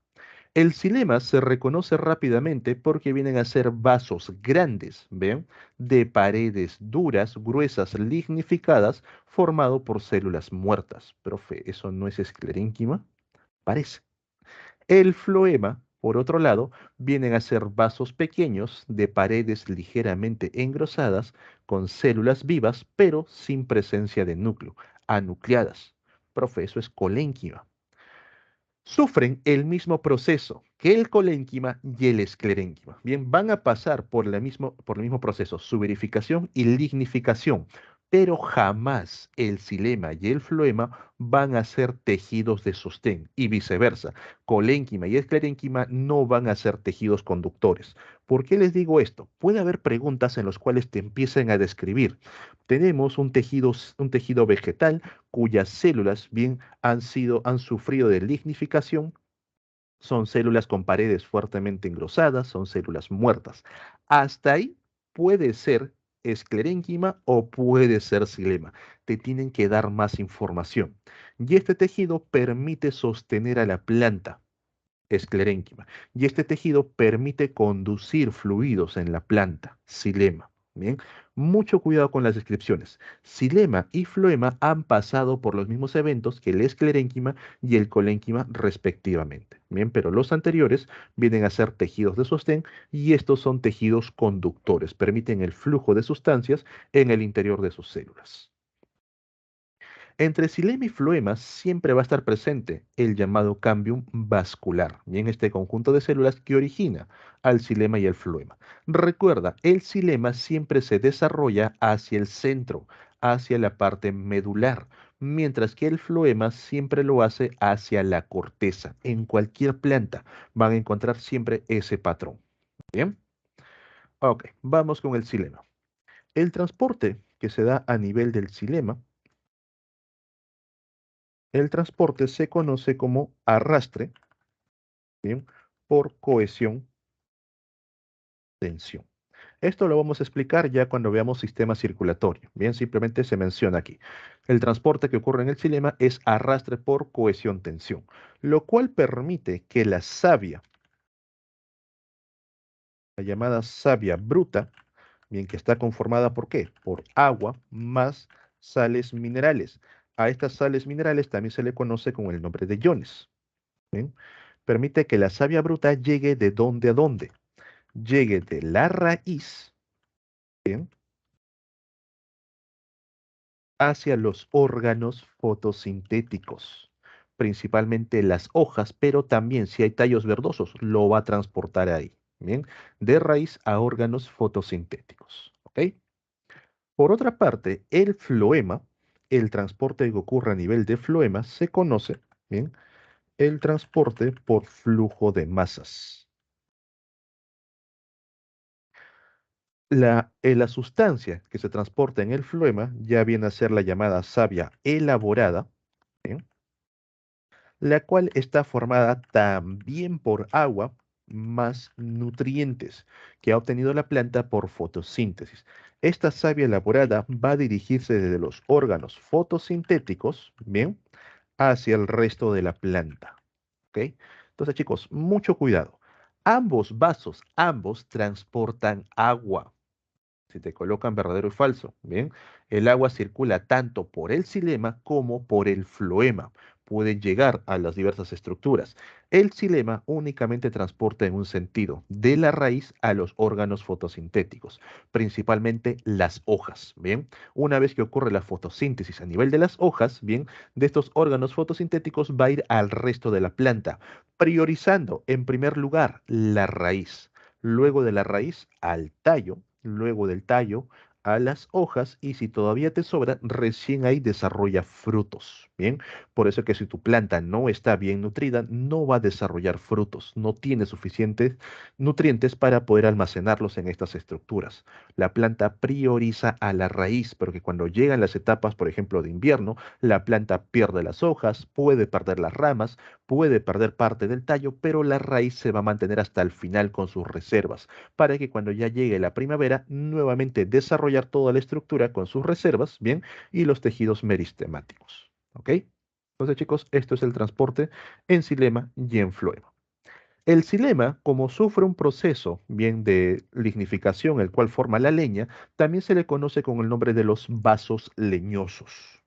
El xilema se reconoce rápidamente porque vienen a ser vasos grandes, ¿ven? De paredes duras, gruesas, lignificadas, formado por células muertas. Profe, ¿eso no es esclerénquima? Parece. El floema, por otro lado, vienen a ser vasos pequeños de paredes ligeramente engrosadas con células vivas, pero sin presencia de núcleo, anucleadas. Profe, eso es colénquima. Sufren el mismo proceso que el colénquima y el esclerénquima. Bien, van a pasar por el mismo proceso, su verificación y lignificación, pero jamás el xilema y el floema van a ser tejidos de sostén y viceversa. Colénquima y esclerénquima no van a ser tejidos conductores. ¿Por qué les digo esto? Puede haber preguntas en las cuales te empiecen a describir. Tenemos un tejido vegetal cuyas células, bien, han sufrido de lignificación, son células con paredes fuertemente engrosadas, son células muertas. Hasta ahí puede ser esclerénquima o puede ser xilema. Te tienen que dar más información. Y este tejido permite sostener a la planta esclerénquima. Y este tejido permite conducir fluidos en la planta, xilema. Bien, mucho cuidado con las descripciones. Xilema y floema han pasado por los mismos eventos que el esclerénquima y el colénquima respectivamente. Bien, pero los anteriores vienen a ser tejidos de sostén y estos son tejidos conductores, permiten el flujo de sustancias en el interior de sus células. Entre xilema y floema siempre va a estar presente el llamado cambium vascular, y en este conjunto de células que origina al xilema y el floema. Recuerda, el xilema siempre se desarrolla hacia el centro, hacia la parte medular, mientras que el floema siempre lo hace hacia la corteza. En cualquier planta van a encontrar siempre ese patrón. ¿Bien? Ok, vamos con el xilema. El transporte que se da a nivel del xilema, el transporte se conoce como arrastre, ¿bien? Por cohesión, tensión. Esto lo vamos a explicar ya cuando veamos sistema circulatorio. Bien, simplemente se menciona aquí. El transporte que ocurre en el xilema es arrastre por cohesión, tensión, lo cual permite que la savia, la llamada savia bruta, bien, que está conformada ¿por qué? Por agua más sales minerales. A estas sales minerales también se le conoce con el nombre de iones. ¿Bien? Permite que la savia bruta llegue de dónde a dónde. Llegue de la raíz, ¿bien? Hacia los órganos fotosintéticos, principalmente las hojas, pero también si hay tallos verdosos, lo va a transportar ahí, ¿bien? De raíz a órganos fotosintéticos, ¿ok? Por otra parte, el floema, el transporte que ocurre a nivel de floema, se conoce, ¿bien? El transporte por flujo de masas. La sustancia que se transporta en el floema ya viene a ser la llamada savia elaborada, ¿bien? La cual está formada también por agua más nutrientes que ha obtenido la planta por fotosíntesis. Esta savia elaborada va a dirigirse desde los órganos fotosintéticos, ¿bien? Hacia el resto de la planta, ¿ok? Entonces, chicos, mucho cuidado. Ambos vasos, ambos transportan agua si te colocan verdadero y falso. Bien, el agua circula tanto por el xilema como por el floema. Pueden llegar a las diversas estructuras. El xilema únicamente transporta en un sentido, de la raíz a los órganos fotosintéticos, principalmente las hojas. Bien, una vez que ocurre la fotosíntesis a nivel de las hojas, bien, de estos órganos fotosintéticos va a ir al resto de la planta, priorizando en primer lugar la raíz, luego de la raíz al tallo, luego del tallo a las hojas y si todavía te sobra, recién ahí desarrolla frutos. Bien, por eso que si tu planta no está bien nutrida, no va a desarrollar frutos, no tiene suficientes nutrientes para poder almacenarlos en estas estructuras. La planta prioriza a la raíz, pero que cuando llegan las etapas, por ejemplo, de invierno, la planta pierde las hojas, puede perder las ramas, puede perder parte del tallo, pero la raíz se va a mantener hasta el final con sus reservas para que cuando ya llegue la primavera, nuevamente desarrollar toda la estructura con sus reservas, ¿bien? Y los tejidos meristemáticos, ¿ok? Entonces, chicos, esto es el transporte en xilema y en floema. El xilema, como sufre un proceso bien de lignificación, el cual forma la leña, también se le conoce con el nombre de los vasos leñosos.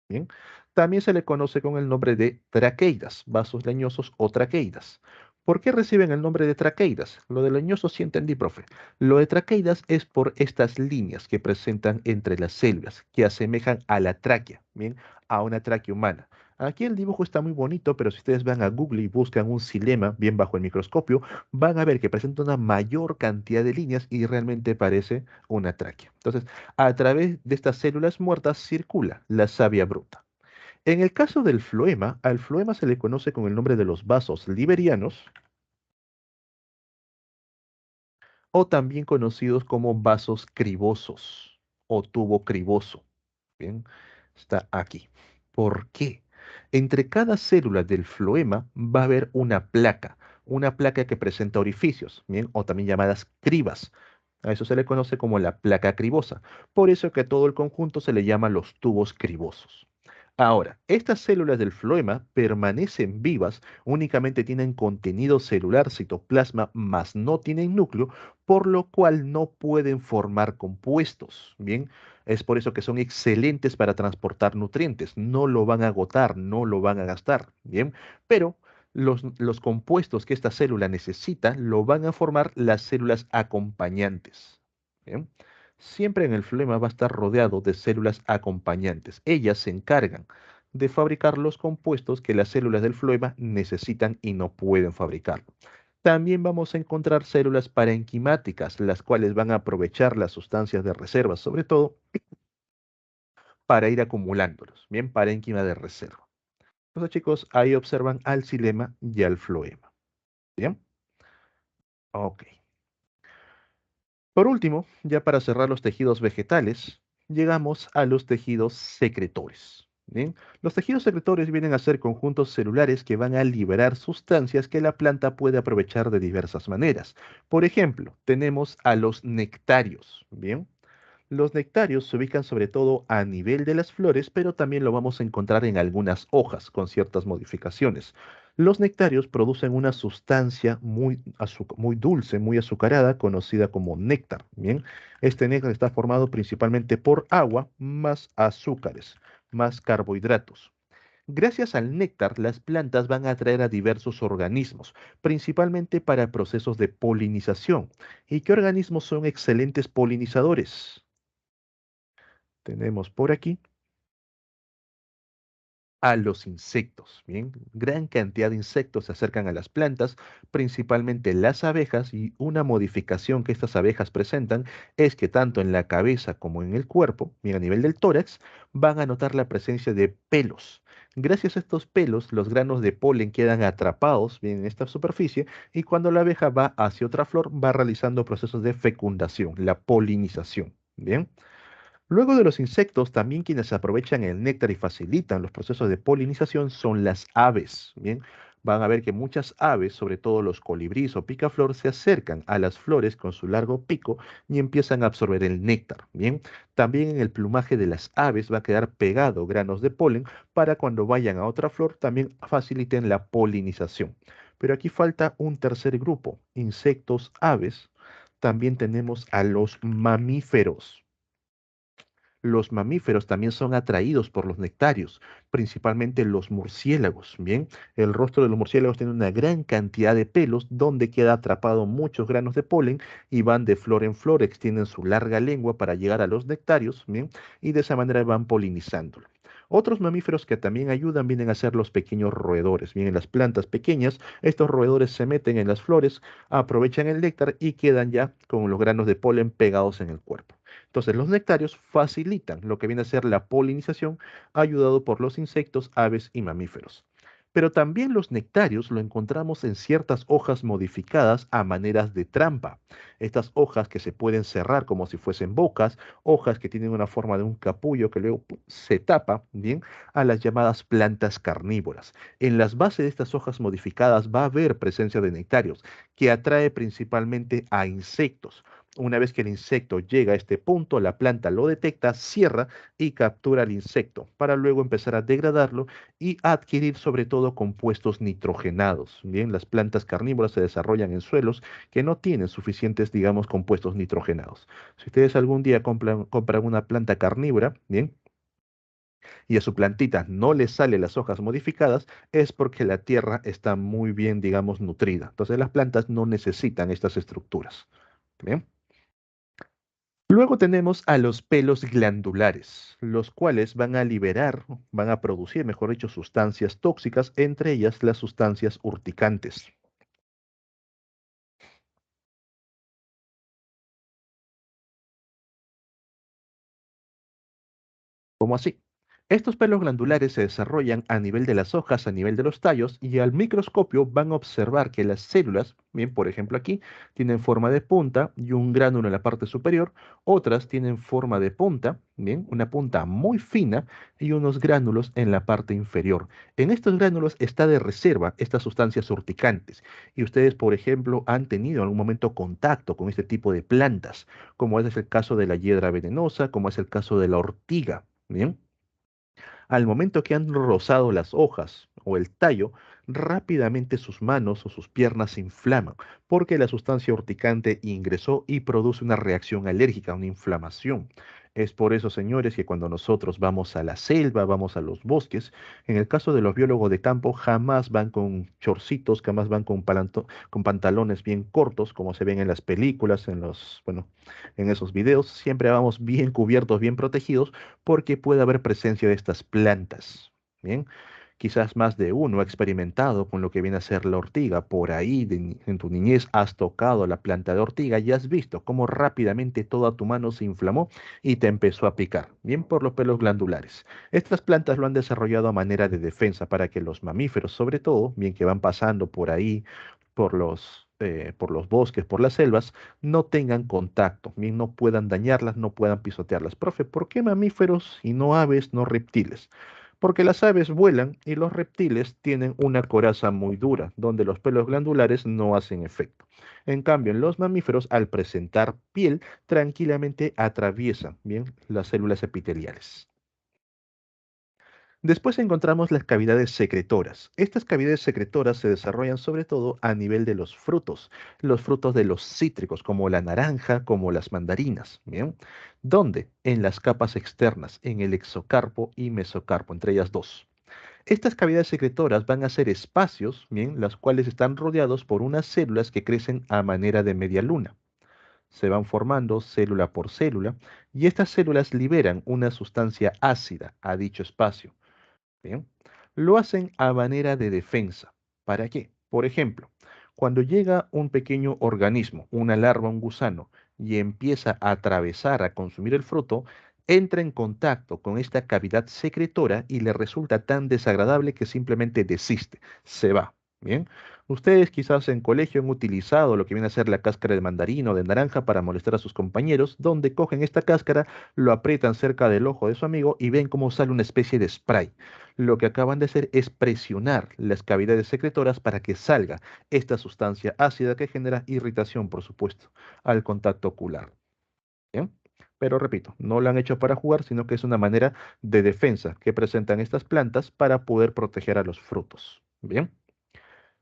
Bien. También se le conoce con el nombre de traqueidas, vasos leñosos o traqueidas. ¿Por qué reciben el nombre de traqueidas? Lo de leñosos sí entendí, profe. Lo de traqueidas es por estas líneas que presentan entre las células, que asemejan a la tráquea, bien, a una tráquea humana. Aquí el dibujo está muy bonito, pero si ustedes van a Google y buscan un xilema bien bajo el microscopio, van a ver que presenta una mayor cantidad de líneas y realmente parece una tráquea. Entonces, a través de estas células muertas circula la savia bruta. En el caso del floema, al floema se le conoce con el nombre de los vasos liberianos o también conocidos como vasos cribosos o tubo criboso. Bien, está aquí. ¿Por qué? Entre cada célula del floema va a haber una placa que presenta orificios, bien, o también llamadas cribas. A eso se le conoce como la placa cribosa. Por eso que a todo el conjunto se le llama los tubos cribosos. Ahora, estas células del floema permanecen vivas, únicamente tienen contenido celular, citoplasma, mas no tienen núcleo, por lo cual no pueden formar compuestos. Bien, es por eso que son excelentes para transportar nutrientes. No lo van a agotar, no lo van a gastar. Bien, pero los compuestos que esta célula necesita lo van a formar las células acompañantes. Bien. Siempre en el flema va a estar rodeado de células acompañantes. Ellas se encargan de fabricar los compuestos que las células del floema necesitan y no pueden fabricar. También vamos a encontrar células parenquimáticas, las cuales van a aprovechar las sustancias de reserva, sobre todo para ir acumulándolos. Bien, parénquima de reserva. Entonces, chicos, ahí observan al xilema y al floema. Bien, ok. Por último, ya para cerrar los tejidos vegetales, llegamos a los tejidos secretores. Bien, los tejidos secretores vienen a ser conjuntos celulares que van a liberar sustancias que la planta puede aprovechar de diversas maneras. Por ejemplo, tenemos a los nectarios. Bien, los nectarios se ubican sobre todo a nivel de las flores, pero también lo vamos a encontrar en algunas hojas con ciertas modificaciones. Los nectarios producen una sustancia muy dulce, muy azucarada, conocida como néctar. Bien, este néctar está formado principalmente por agua más azúcares, más carbohidratos. Gracias al néctar, las plantas van a atraer a diversos organismos, principalmente para procesos de polinización. ¿Y qué organismos son excelentes polinizadores? Tenemos por aquí a los insectos. Bien, gran cantidad de insectos se acercan a las plantas, principalmente las abejas, y una modificación que estas abejas presentan es que tanto en la cabeza como en el cuerpo, bien a nivel del tórax, van a notar la presencia de pelos. Gracias a estos pelos, los granos de polen quedan atrapados bien en esta superficie y cuando la abeja va hacia otra flor, va realizando procesos de fecundación, la polinización. Bien. Luego de los insectos, también quienes aprovechan el néctar y facilitan los procesos de polinización son las aves. Bien, van a ver que muchas aves, sobre todo los colibríes o picaflor, se acercan a las flores con su largo pico y empiezan a absorber el néctar. Bien, también en el plumaje de las aves va a quedar pegado granos de polen para cuando vayan a otra flor también faciliten la polinización. Pero aquí falta un tercer grupo, insectos, aves. También tenemos a los mamíferos. Los mamíferos también son atraídos por los nectarios, principalmente los murciélagos. Bien, el rostro de los murciélagos tiene una gran cantidad de pelos donde queda atrapado muchos granos de polen y van de flor en flor, extienden su larga lengua para llegar a los nectarios, bien, y de esa manera van polinizándolo. Otros mamíferos que también ayudan vienen a ser los pequeños roedores. Bien, en las plantas pequeñas, estos roedores se meten en las flores, aprovechan el néctar y quedan ya con los granos de polen pegados en el cuerpo. Entonces, los nectarios facilitan lo que viene a ser la polinización, ayudado por los insectos, aves y mamíferos. Pero también los nectarios lo encontramos en ciertas hojas modificadas a maneras de trampa. Estas hojas que se pueden cerrar como si fuesen bocas, hojas que tienen una forma de un capullo que luego se tapa, bien, a las llamadas plantas carnívoras. En las bases de estas hojas modificadas va a haber presencia de nectarios, que atrae principalmente a insectos. Una vez que el insecto llega a este punto, la planta lo detecta, cierra y captura al insecto para luego empezar a degradarlo y a adquirir sobre todo compuestos nitrogenados. Bien, las plantas carnívoras se desarrollan en suelos que no tienen suficientes, digamos, compuestos nitrogenados. Si ustedes algún día compran una planta carnívora, bien, y a su plantita no le salen las hojas modificadas, es porque la tierra está muy bien, digamos, nutrida. Entonces las plantas no necesitan estas estructuras. Bien. Luego tenemos a los pelos glandulares, los cuales van a liberar, van a producir, mejor dicho, sustancias tóxicas, entre ellas las sustancias urticantes. ¿Cómo así? Estos pelos glandulares se desarrollan a nivel de las hojas, a nivel de los tallos, y al microscopio van a observar que las células, bien, por ejemplo aquí, tienen forma de punta y un gránulo en la parte superior, otras tienen forma de punta, bien, una punta muy fina y unos gránulos en la parte inferior. En estos gránulos está de reserva estas sustancias urticantes, y ustedes, por ejemplo, han tenido en algún momento contacto con este tipo de plantas, como es el caso de la hiedra venenosa, como es el caso de la ortiga. Bien, al momento que han rozado las hojas o el tallo, rápidamente sus manos o sus piernas se inflaman, porque la sustancia urticante ingresó y produce una reacción alérgica, una inflamación. Es por eso, señores, que cuando nosotros vamos a la selva, vamos a los bosques, en el caso de los biólogos de campo, jamás van con chorcitos, jamás van con, con pantalones bien cortos, como se ven en las películas, en los, bueno, en esos videos. Siempre vamos bien cubiertos, bien protegidos, porque puede haber presencia de estas plantas. Bien, quizás más de uno ha experimentado con lo que viene a ser la ortiga. Por ahí en tu niñez has tocado la planta de ortiga y has visto cómo rápidamente toda tu mano se inflamó y te empezó a picar, bien por los pelos glandulares. Estas plantas lo han desarrollado a manera de defensa para que los mamíferos, sobre todo, bien que van pasando por ahí, por los bosques, por las selvas, no tengan contacto, bien no puedan dañarlas, no puedan pisotearlas. Profe, ¿por qué mamíferos y no aves, no reptiles? Porque las aves vuelan y los reptiles tienen una coraza muy dura, donde los pelos glandulares no hacen efecto. En cambio, en los mamíferos, al presentar piel, tranquilamente atraviesan, bien, las células epiteliales. Después encontramos las cavidades secretoras. Estas cavidades secretoras se desarrollan sobre todo a nivel de los frutos de los cítricos, como la naranja, como las mandarinas, ¿bien? ¿Dónde? En las capas externas, en el exocarpo y mesocarpo, entre ellas dos. Estas cavidades secretoras van a ser espacios, ¿bien? Las cuales están rodeados por unas células que crecen a manera de media luna. Se van formando célula por célula y estas células liberan una sustancia ácida a dicho espacio. Bien. Lo hacen a manera de defensa. ¿Para qué? Por ejemplo, cuando llega un pequeño organismo, una larva, un gusano, y empieza a atravesar, a consumir el fruto, entra en contacto con esta cavidad secretora y le resulta tan desagradable que simplemente desiste, se va. Bien. Ustedes quizás en colegio han utilizado lo que viene a ser la cáscara de mandarina o de naranja para molestar a sus compañeros, donde cogen esta cáscara, lo aprietan cerca del ojo de su amigo y ven cómo sale una especie de spray. Lo que acaban de hacer es presionar las cavidades secretoras para que salga esta sustancia ácida que genera irritación, por supuesto, al contacto ocular. ¿Bien? Pero repito, no lo han hecho para jugar, sino que es una manera de defensa que presentan estas plantas para poder proteger a los frutos. Bien.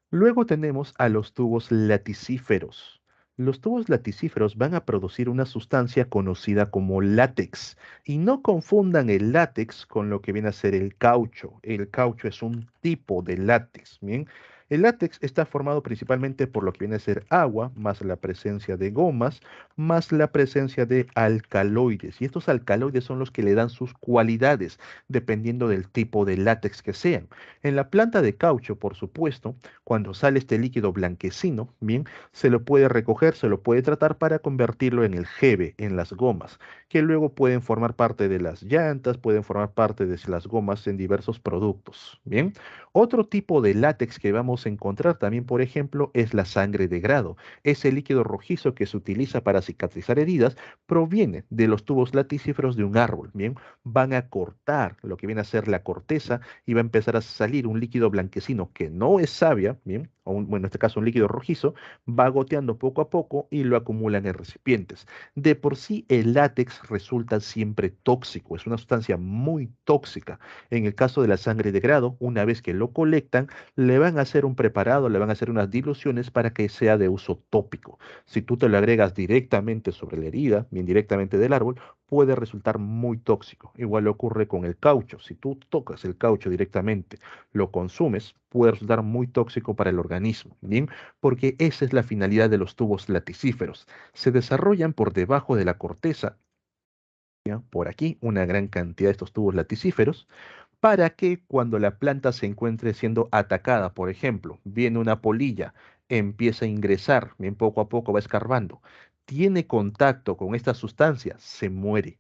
Luego tenemos a los tubos laticíferos. Los tubos laticíferos van a producir una sustancia conocida como látex. Y no confundan el látex con lo que viene a ser el caucho. El caucho es un tipo de látex. Bien, el látex está formado principalmente por lo que viene a ser agua, más la presencia de gomas, más la presencia de alcaloides. Y estos alcaloides son los que le dan sus cualidades, dependiendo del tipo de látex que sean. En la planta de caucho, por supuesto, cuando sale este líquido blanquecino, bien, se lo puede recoger, se lo puede tratar para convertirlo en el jeve, en las gomas, que luego pueden formar parte de las llantas, pueden formar parte de las gomas en diversos productos. Bien, otro tipo de látex que vamos a encontrar también, por ejemplo, es la sangre de grado. Ese líquido rojizo que se utiliza para cicatrizar heridas proviene de los tubos laticíferos de un árbol. Bien, van a cortar lo que viene a ser la corteza y va a empezar a salir un líquido blanquecino que no es savia, ¿bien? Bueno, en este caso un líquido rojizo, va goteando poco a poco y lo acumulan en recipientes. De por sí el látex resulta siempre tóxico, es una sustancia muy tóxica. En el caso de la sangre de grado, una vez que lo colectan, le van a hacer un preparado, le van a hacer unas diluciones para que sea de uso tópico. Si tú te lo agregas directamente sobre la herida, bien directamente del árbol, puede resultar muy tóxico. Igual ocurre con el caucho. Si tú tocas el caucho directamente, lo consumes, puede resultar muy tóxico para el organismo. Bien, porque esa es la finalidad de los tubos laticíferos. Se desarrollan por debajo de la corteza ¿ya? Por aquí una gran cantidad de estos tubos laticíferos para que cuando la planta se encuentre siendo atacada, por ejemplo, viene una polilla, empieza a ingresar, bien poco a poco va escarbando, tiene contacto con esta sustancia, se muere.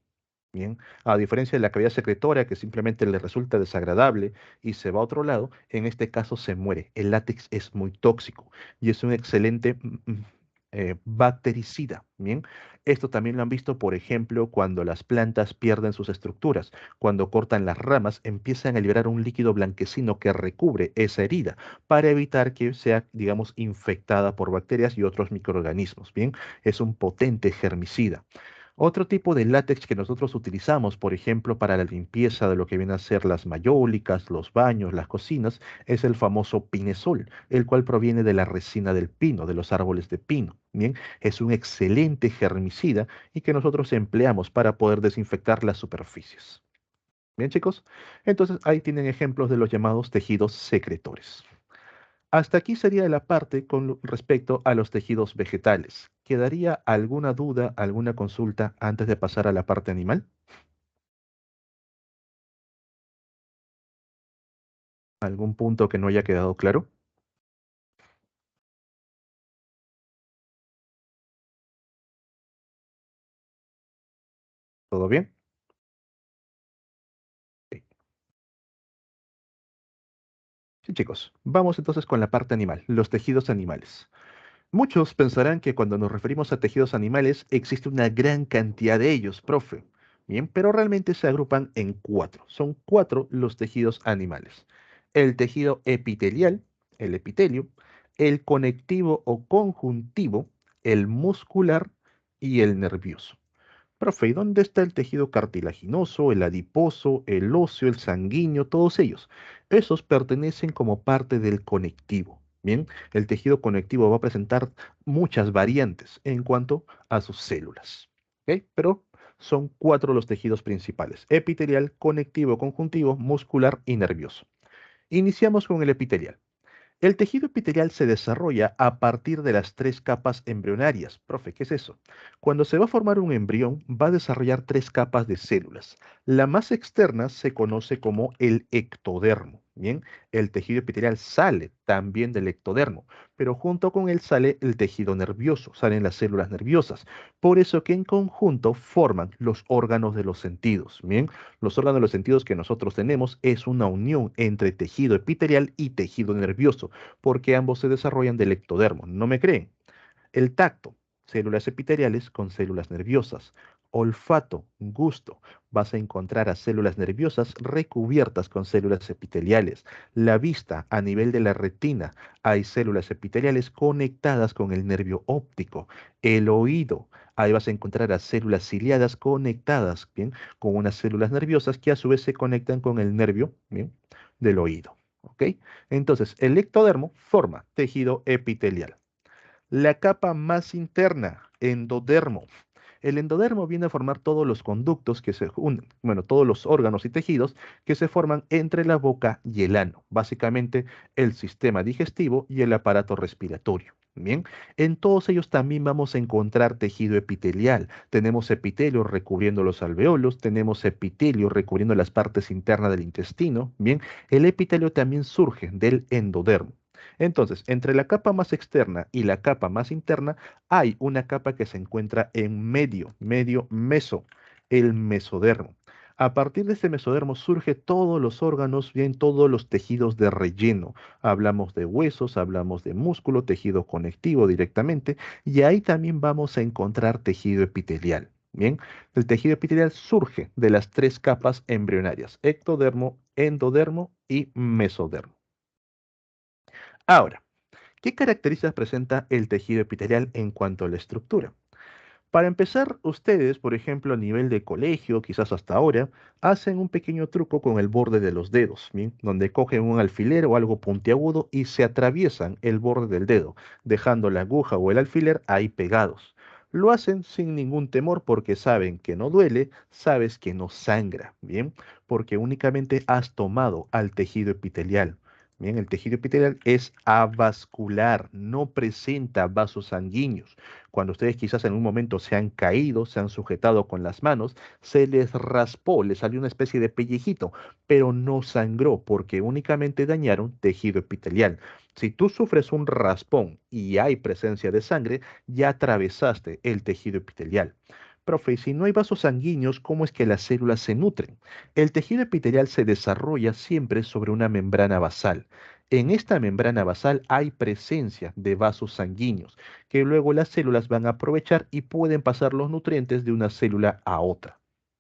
Bien, a diferencia de la cavidad secretoria que simplemente le resulta desagradable y se va a otro lado, en este caso se muere. El látex es muy tóxico y es un excelente bactericida. Bien, esto también lo han visto, por ejemplo, cuando las plantas pierden sus estructuras, cuando cortan las ramas, empiezan a liberar un líquido blanquecino que recubre esa herida para evitar que sea, digamos, infectada por bacterias y otros microorganismos. Bien, es un potente germicida. Otro tipo de látex que nosotros utilizamos, por ejemplo, para la limpieza de lo que vienen a ser las mayólicas, los baños, las cocinas, es el famoso pinesol, el cual proviene de la resina del pino, de los árboles de pino. Bien, es un excelente germicida y que nosotros empleamos para poder desinfectar las superficies. Bien, chicos, entonces ahí tienen ejemplos de los llamados tejidos secretores. Hasta aquí sería la parte con respecto a los tejidos vegetales. ¿Quedaría alguna duda, alguna consulta antes de pasar a la parte animal? ¿Algún punto que no haya quedado claro? ¿Todo bien? Sí. Sí, chicos. Vamos entonces con la parte animal, los tejidos animales. Muchos pensarán que cuando nos referimos a tejidos animales existe una gran cantidad de ellos, profe. Bien, pero realmente se agrupan en cuatro. Son cuatro los tejidos animales. El tejido epitelial, el epitelio, el conectivo o conjuntivo, el muscular y el nervioso. Profe, ¿y dónde está el tejido cartilaginoso, el adiposo, el óseo, el sanguíneo, todos ellos? Esos pertenecen como parte del conectivo. Bien, el tejido conectivo va a presentar muchas variantes en cuanto a sus células. ¿Ok? Pero son cuatro los tejidos principales: epitelial, conectivo, conjuntivo, muscular y nervioso. Iniciamos con el epitelial. El tejido epitelial se desarrolla a partir de las tres capas embrionarias. Profe, ¿qué es eso? Cuando se va a formar un embrión, va a desarrollar tres capas de células. La más externa se conoce como el ectodermo. Bien, el tejido epitelial sale también del ectodermo, pero junto con él sale el tejido nervioso, salen las células nerviosas. Por eso que en conjunto forman los órganos de los sentidos. Bien, los órganos de los sentidos que nosotros tenemos es una unión entre tejido epitelial y tejido nervioso porque ambos se desarrollan del ectodermo. ¿No me creen? El tacto, células epiteliales con células nerviosas. Olfato, gusto, vas a encontrar a células nerviosas recubiertas con células epiteliales. La vista, a nivel de la retina, hay células epiteliales conectadas con el nervio óptico. El oído, ahí vas a encontrar a células ciliadas conectadas, ¿bien? Con unas células nerviosas que a su vez se conectan con el nervio, ¿bien? Del oído. ¿Ok? Entonces, el ectodermo forma tejido epitelial. La capa más interna, endodermo. El endodermo viene a formar todos los conductos que se unen, bueno, todos los órganos y tejidos que se forman entre la boca y el ano, básicamente el sistema digestivo y el aparato respiratorio. Bien, en todos ellos también vamos a encontrar tejido epitelial. Tenemos epitelio recubriendo los alveolos, tenemos epitelio recubriendo las partes internas del intestino. Bien, el epitelio también surge del endodermo. Entonces, entre la capa más externa y la capa más interna, hay una capa que se encuentra en medio meso, el mesodermo. A partir de este mesodermo surge todos los órganos, bien, todos los tejidos de relleno. Hablamos de huesos, hablamos de músculo, tejido conectivo directamente, y ahí también vamos a encontrar tejido epitelial. Bien, el tejido epitelial surge de las tres capas embrionarias: ectodermo, endodermo y mesodermo. Ahora, ¿qué características presenta el tejido epitelial en cuanto a la estructura? Para empezar, ustedes, por ejemplo, a nivel de colegio, quizás hasta ahora, hacen un pequeño truco con el borde de los dedos, ¿bien? Donde cogen un alfiler o algo puntiagudo y se atraviesan el borde del dedo, dejando la aguja o el alfiler ahí pegados. Lo hacen sin ningún temor porque saben que no duele, sabes que no sangra, ¿bien? Porque únicamente has tomado al tejido epitelial. Bien, el tejido epitelial es avascular, no presenta vasos sanguíneos. Cuando ustedes quizás en un momento se han caído, se han sujetado con las manos, se les raspó, les salió una especie de pellejito, pero no sangró porque únicamente dañaron tejido epitelial. Si tú sufres un raspón y hay presencia de sangre, ya atravesaste el tejido epitelial. Profe, y si no hay vasos sanguíneos, ¿cómo es que las células se nutren? El tejido epitelial se desarrolla siempre sobre una membrana basal. En esta membrana basal hay presencia de vasos sanguíneos, que luego las células van a aprovechar y pueden pasar los nutrientes de una célula a otra.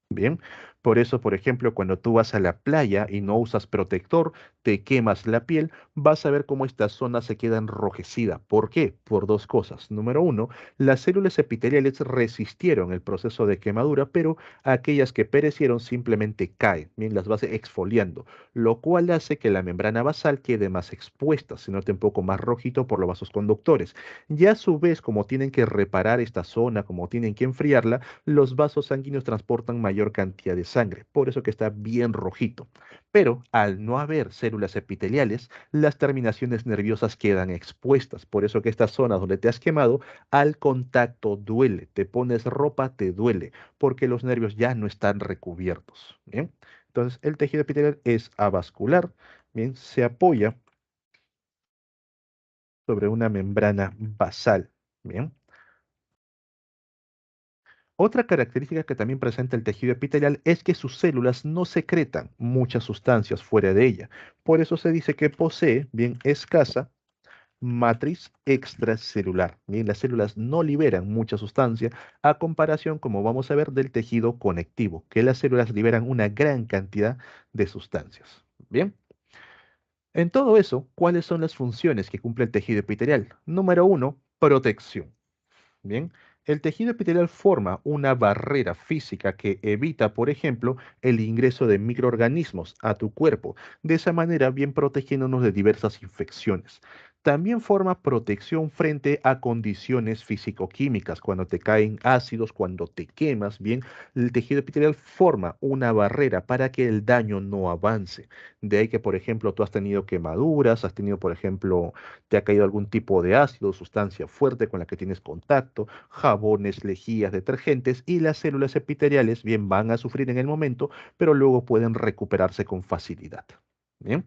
Bien, por eso, por ejemplo, cuando tú vas a la playa y no usas protector, te quemas la piel, vas a ver cómo esta zona se queda enrojecida. ¿Por qué? Por dos cosas. Número uno, las células epiteliales resistieron el proceso de quemadura, pero aquellas que perecieron simplemente caen, bien, las vas exfoliando, lo cual hace que la membrana basal quede más expuesta, se note un poco más rojito por los vasos conductores. Y a su vez, como tienen que reparar esta zona, como tienen que enfriarla, los vasos sanguíneos transportan mayor cantidad de sangre, por eso que está bien rojito. Pero al no haber células epiteliales, las terminaciones nerviosas quedan expuestas, por eso que esta zona donde te has quemado, al contacto duele, te pones ropa, te duele, porque los nervios ya no están recubiertos. Bien, entonces el tejido epitelial es avascular, bien, se apoya sobre una membrana basal. Bien. Otra característica que también presenta el tejido epitelial es que sus células no secretan muchas sustancias fuera de ella. Por eso se dice que posee bien escasa matriz extracelular. Bien, las células no liberan mucha sustancia a comparación, como vamos a ver, del tejido conectivo, que las células liberan una gran cantidad de sustancias. Bien, en todo eso, ¿cuáles son las funciones que cumple el tejido epitelial? Número uno, protección. Bien, el tejido epitelial forma una barrera física que evita, por ejemplo, el ingreso de microorganismos a tu cuerpo, de esa manera bien protegiéndonos de diversas infecciones. También forma protección frente a condiciones físico-químicas, cuando te caen ácidos, cuando te quemas, bien, el tejido epitelial forma una barrera para que el daño no avance. De ahí que, por ejemplo, tú has tenido quemaduras, has tenido, por ejemplo, te ha caído algún tipo de ácido, sustancia fuerte con la que tienes contacto, jabones, lejías, detergentes y las células epiteliales bien van a sufrir en el momento, pero luego pueden recuperarse con facilidad. Bien.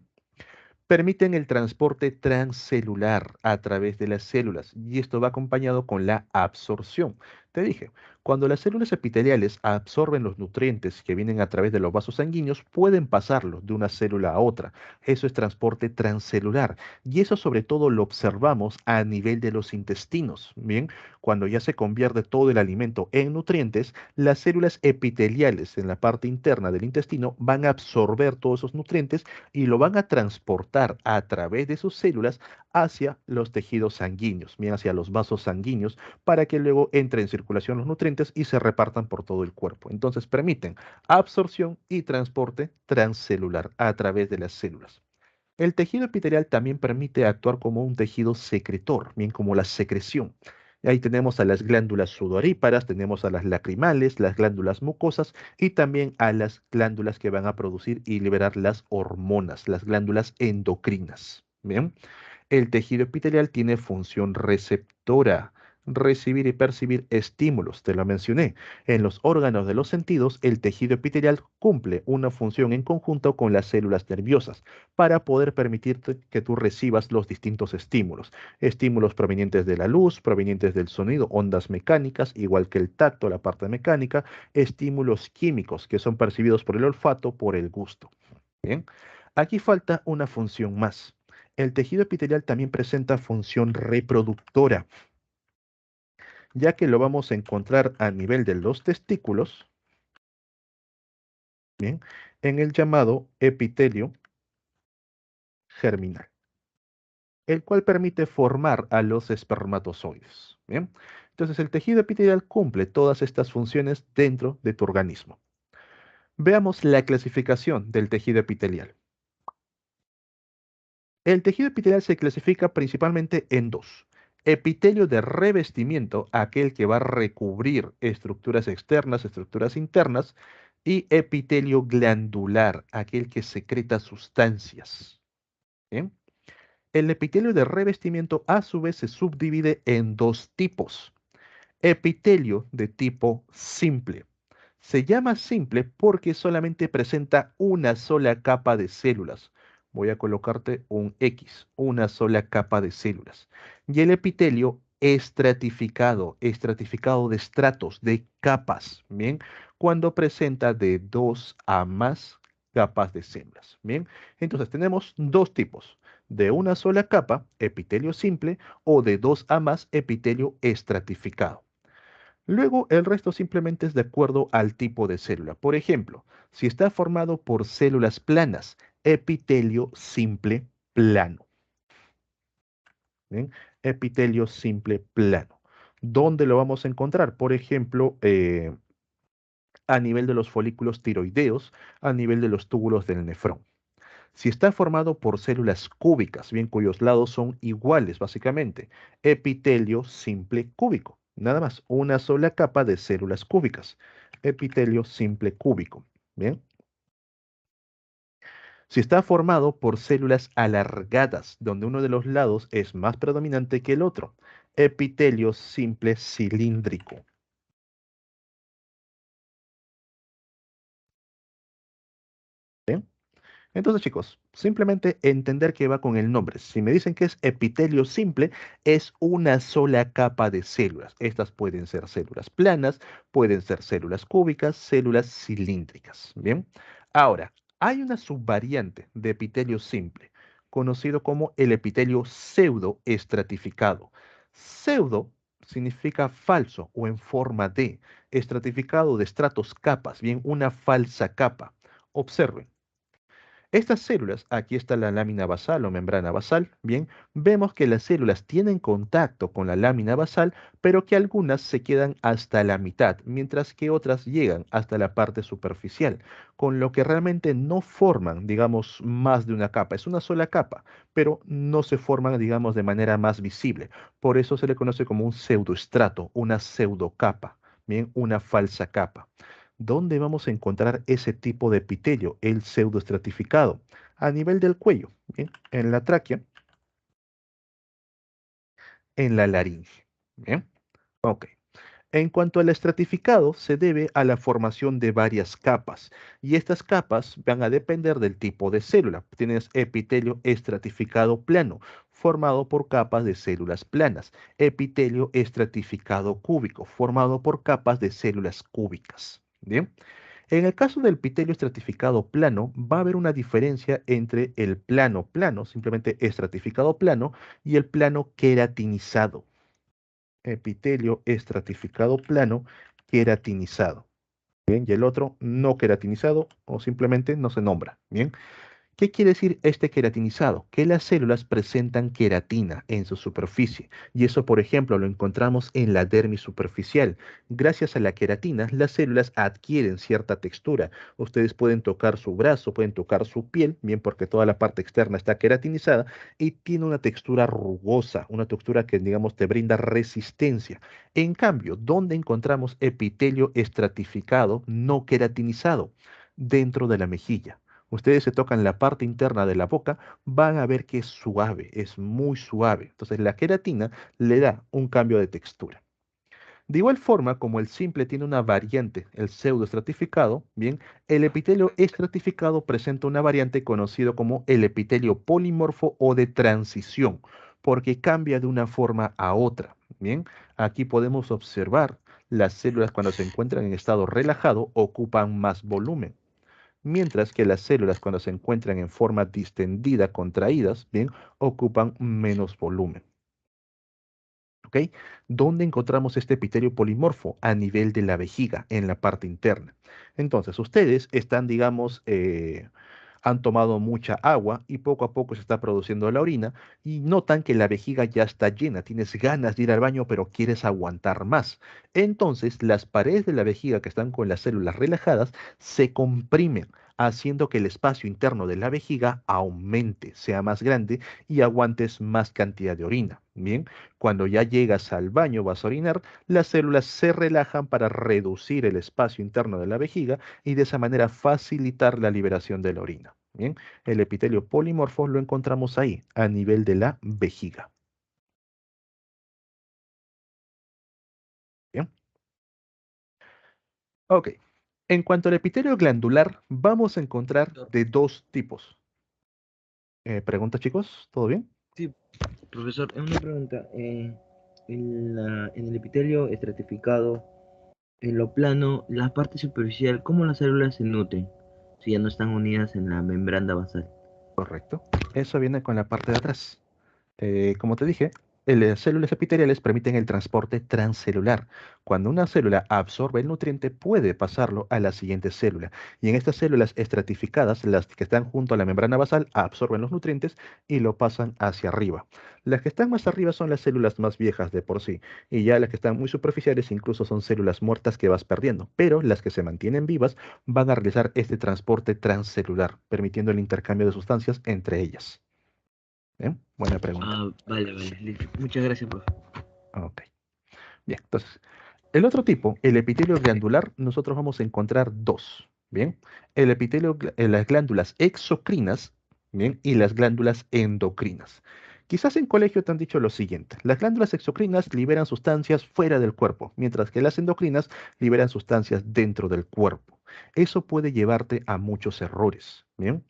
Permiten el transporte transcelular a través de las células y esto va acompañado con la absorción. Te dije, cuando las células epiteliales absorben los nutrientes que vienen a través de los vasos sanguíneos, pueden pasarlos de una célula a otra. Eso es transporte transcelular y eso sobre todo lo observamos a nivel de los intestinos. Bien, cuando ya se convierte todo el alimento en nutrientes, las células epiteliales en la parte interna del intestino van a absorber todos esos nutrientes y lo van a transportar a través de sus células hacia los tejidos sanguíneos, bien hacia los vasos sanguíneos, para que luego entre en circulación los nutrientes y se repartan por todo el cuerpo. Entonces permiten absorción y transporte transcelular a través de las células. El tejido epitelial también permite actuar como un tejido secretor, bien como la secreción. Ahí tenemos a las glándulas sudoríparas, tenemos a las lacrimales, las glándulas mucosas y también a las glándulas que van a producir y liberar las hormonas, las glándulas endocrinas. Bien. El tejido epitelial tiene función receptora, recibir y percibir estímulos, te lo mencioné. En los órganos de los sentidos, el tejido epitelial cumple una función en conjunto con las células nerviosas para poder permitirte que tú recibas los distintos estímulos. Estímulos provenientes de la luz, provenientes del sonido, ondas mecánicas, igual que el tacto, la parte mecánica, estímulos químicos que son percibidos por el olfato, por el gusto. Bien, aquí falta una función más. El tejido epitelial también presenta función reproductora, ya que lo vamos a encontrar a nivel de los testículos, bien, en el llamado epitelio germinal, el cual permite formar a los espermatozoides. Bien, entonces el tejido epitelial cumple todas estas funciones dentro de tu organismo. Veamos la clasificación del tejido epitelial. El tejido epitelial se clasifica principalmente en dos. Epitelio de revestimiento, aquel que va a recubrir estructuras externas, estructuras internas, y epitelio glandular, aquel que secreta sustancias. ¿Bien? El epitelio de revestimiento a su vez se subdivide en dos tipos. Epitelio de tipo simple. Se llama simple porque solamente presenta una sola capa de células. Voy a colocarte un X, una sola capa de células. Y el epitelio estratificado de estratos, de capas, ¿bien? Cuando presenta de dos a más capas de células, ¿bien? Entonces tenemos dos tipos, de una sola capa, epitelio simple, o de dos a más, epitelio estratificado. Luego, el resto simplemente es de acuerdo al tipo de célula. Por ejemplo, si está formado por células planas, epitelio simple plano. ¿Bien? Epitelio simple plano. ¿Dónde lo vamos a encontrar? Por ejemplo, a nivel de los folículos tiroideos, a nivel de los túbulos del nefrón. Si está formado por células cúbicas, bien, cuyos lados son iguales, básicamente, epitelio simple cúbico. Nada más, una sola capa de células cúbicas. Epitelio simple cúbico. Bien. Si está formado por células alargadas, donde uno de los lados es más predominante que el otro, epitelio simple cilíndrico. ¿Bien? Entonces, chicos, simplemente entender que va con el nombre. Si me dicen que es epitelio simple, es una sola capa de células. Estas pueden ser células planas, pueden ser células cúbicas, células cilíndricas. Bien. Ahora, hay una subvariante de epitelio simple, conocido como el epitelio pseudoestratificado. Pseudo significa falso o en forma de, estratificado de estratos capas, bien, una falsa capa. Observen. Estas células, aquí está la lámina basal o membrana basal, bien, vemos que las células tienen contacto con la lámina basal, pero que algunas se quedan hasta la mitad, mientras que otras llegan hasta la parte superficial, con lo que realmente no forman, digamos, más de una capa. Es una sola capa, pero no se forman, digamos, de manera más visible. Por eso se le conoce como un pseudoestrato, una pseudocapa, bien, una falsa capa. ¿Dónde vamos a encontrar ese tipo de epitelio, el pseudoestratificado? A nivel del cuello, ¿bien? En la tráquea, en la laringe. ¿Bien? Ok. En cuanto al estratificado, se debe a la formación de varias capas, y estas capas van a depender del tipo de célula. Tienes epitelio estratificado plano, formado por capas de células planas, epitelio estratificado cúbico, formado por capas de células cúbicas. Bien. En el caso del epitelio estratificado plano, va a haber una diferencia entre el plano plano, simplemente estratificado plano, y el plano queratinizado. Epitelio estratificado plano, queratinizado. Bien, y el otro no queratinizado o simplemente no se nombra. Bien. ¿Qué quiere decir este queratinizado? Que las células presentan queratina en su superficie y eso, por ejemplo, lo encontramos en la dermis superficial. Gracias a la queratina, las células adquieren cierta textura. Ustedes pueden tocar su brazo, pueden tocar su piel, bien porque toda la parte externa está queratinizada y tiene una textura rugosa, una textura que, digamos, te brinda resistencia. En cambio, ¿dónde encontramos epitelio estratificado no queratinizado? Dentro de la mejilla. Ustedes se tocan la parte interna de la boca, van a ver que es suave, es muy suave. Entonces la queratina le da un cambio de textura. De igual forma, como el simple tiene una variante, el pseudoestratificado, bien, el epitelio estratificado presenta una variante conocido como el epitelio polimorfo o de transición, porque cambia de una forma a otra. Bien, aquí podemos observar las células cuando se encuentran en estado relajado ocupan más volumen mientras que las células cuando se encuentran en forma distendida, contraídas, bien, ocupan menos volumen. ¿Ok? ¿Dónde encontramos este epitelio polimorfo? A nivel de la vejiga, en la parte interna. Entonces, ustedes están, digamos, han tomado mucha agua y poco a poco se está produciendo la orina y notan que la vejiga ya está llena, tienes ganas de ir al baño pero quieres aguantar más. Entonces las paredes de la vejiga que están con las células relajadas se comprimen, haciendo que el espacio interno de la vejiga aumente, sea más grande y aguantes más cantidad de orina. Bien, cuando ya llegas al baño, vas a orinar, las células se relajan para reducir el espacio interno de la vejiga y de esa manera facilitar la liberación de la orina. Bien, el epitelio polimorfo lo encontramos ahí, a nivel de la vejiga. Bien, ok. En cuanto al epitelio glandular, vamos a encontrar de dos tipos. ¿Preguntas, chicos? ¿Todo bien? Sí, profesor, una pregunta. En el epitelio estratificado, en lo plano, la parte superficial, ¿cómo las células se nutren si ya no están unidas en la membrana basal? Correcto. Eso viene con la parte de atrás. Como te dije, las células epiteliales permiten el transporte transcelular. Cuando una célula absorbe el nutriente, puede pasarlo a la siguiente célula. Y en estas células estratificadas, las que están junto a la membrana basal, absorben los nutrientes y lo pasan hacia arriba. Las que están más arriba son las células más viejas de por sí. Y ya las que están muy superficiales incluso son células muertas que vas perdiendo. Pero las que se mantienen vivas van a realizar este transporte transcelular, permitiendo el intercambio de sustancias entre ellas. ¿Bien? Buena pregunta. Ah, vale, vale, listo. Muchas gracias, profe. Ok. Bien, entonces, el otro tipo, el epitelio glandular, nosotros vamos a encontrar dos. Bien, el epitelio, las glándulas exocrinas, bien, y las glándulas endocrinas. Quizás en colegio te han dicho lo siguiente: las glándulas exocrinas liberan sustancias fuera del cuerpo, mientras que las endocrinas liberan sustancias dentro del cuerpo. Eso puede llevarte a muchos errores. Bien.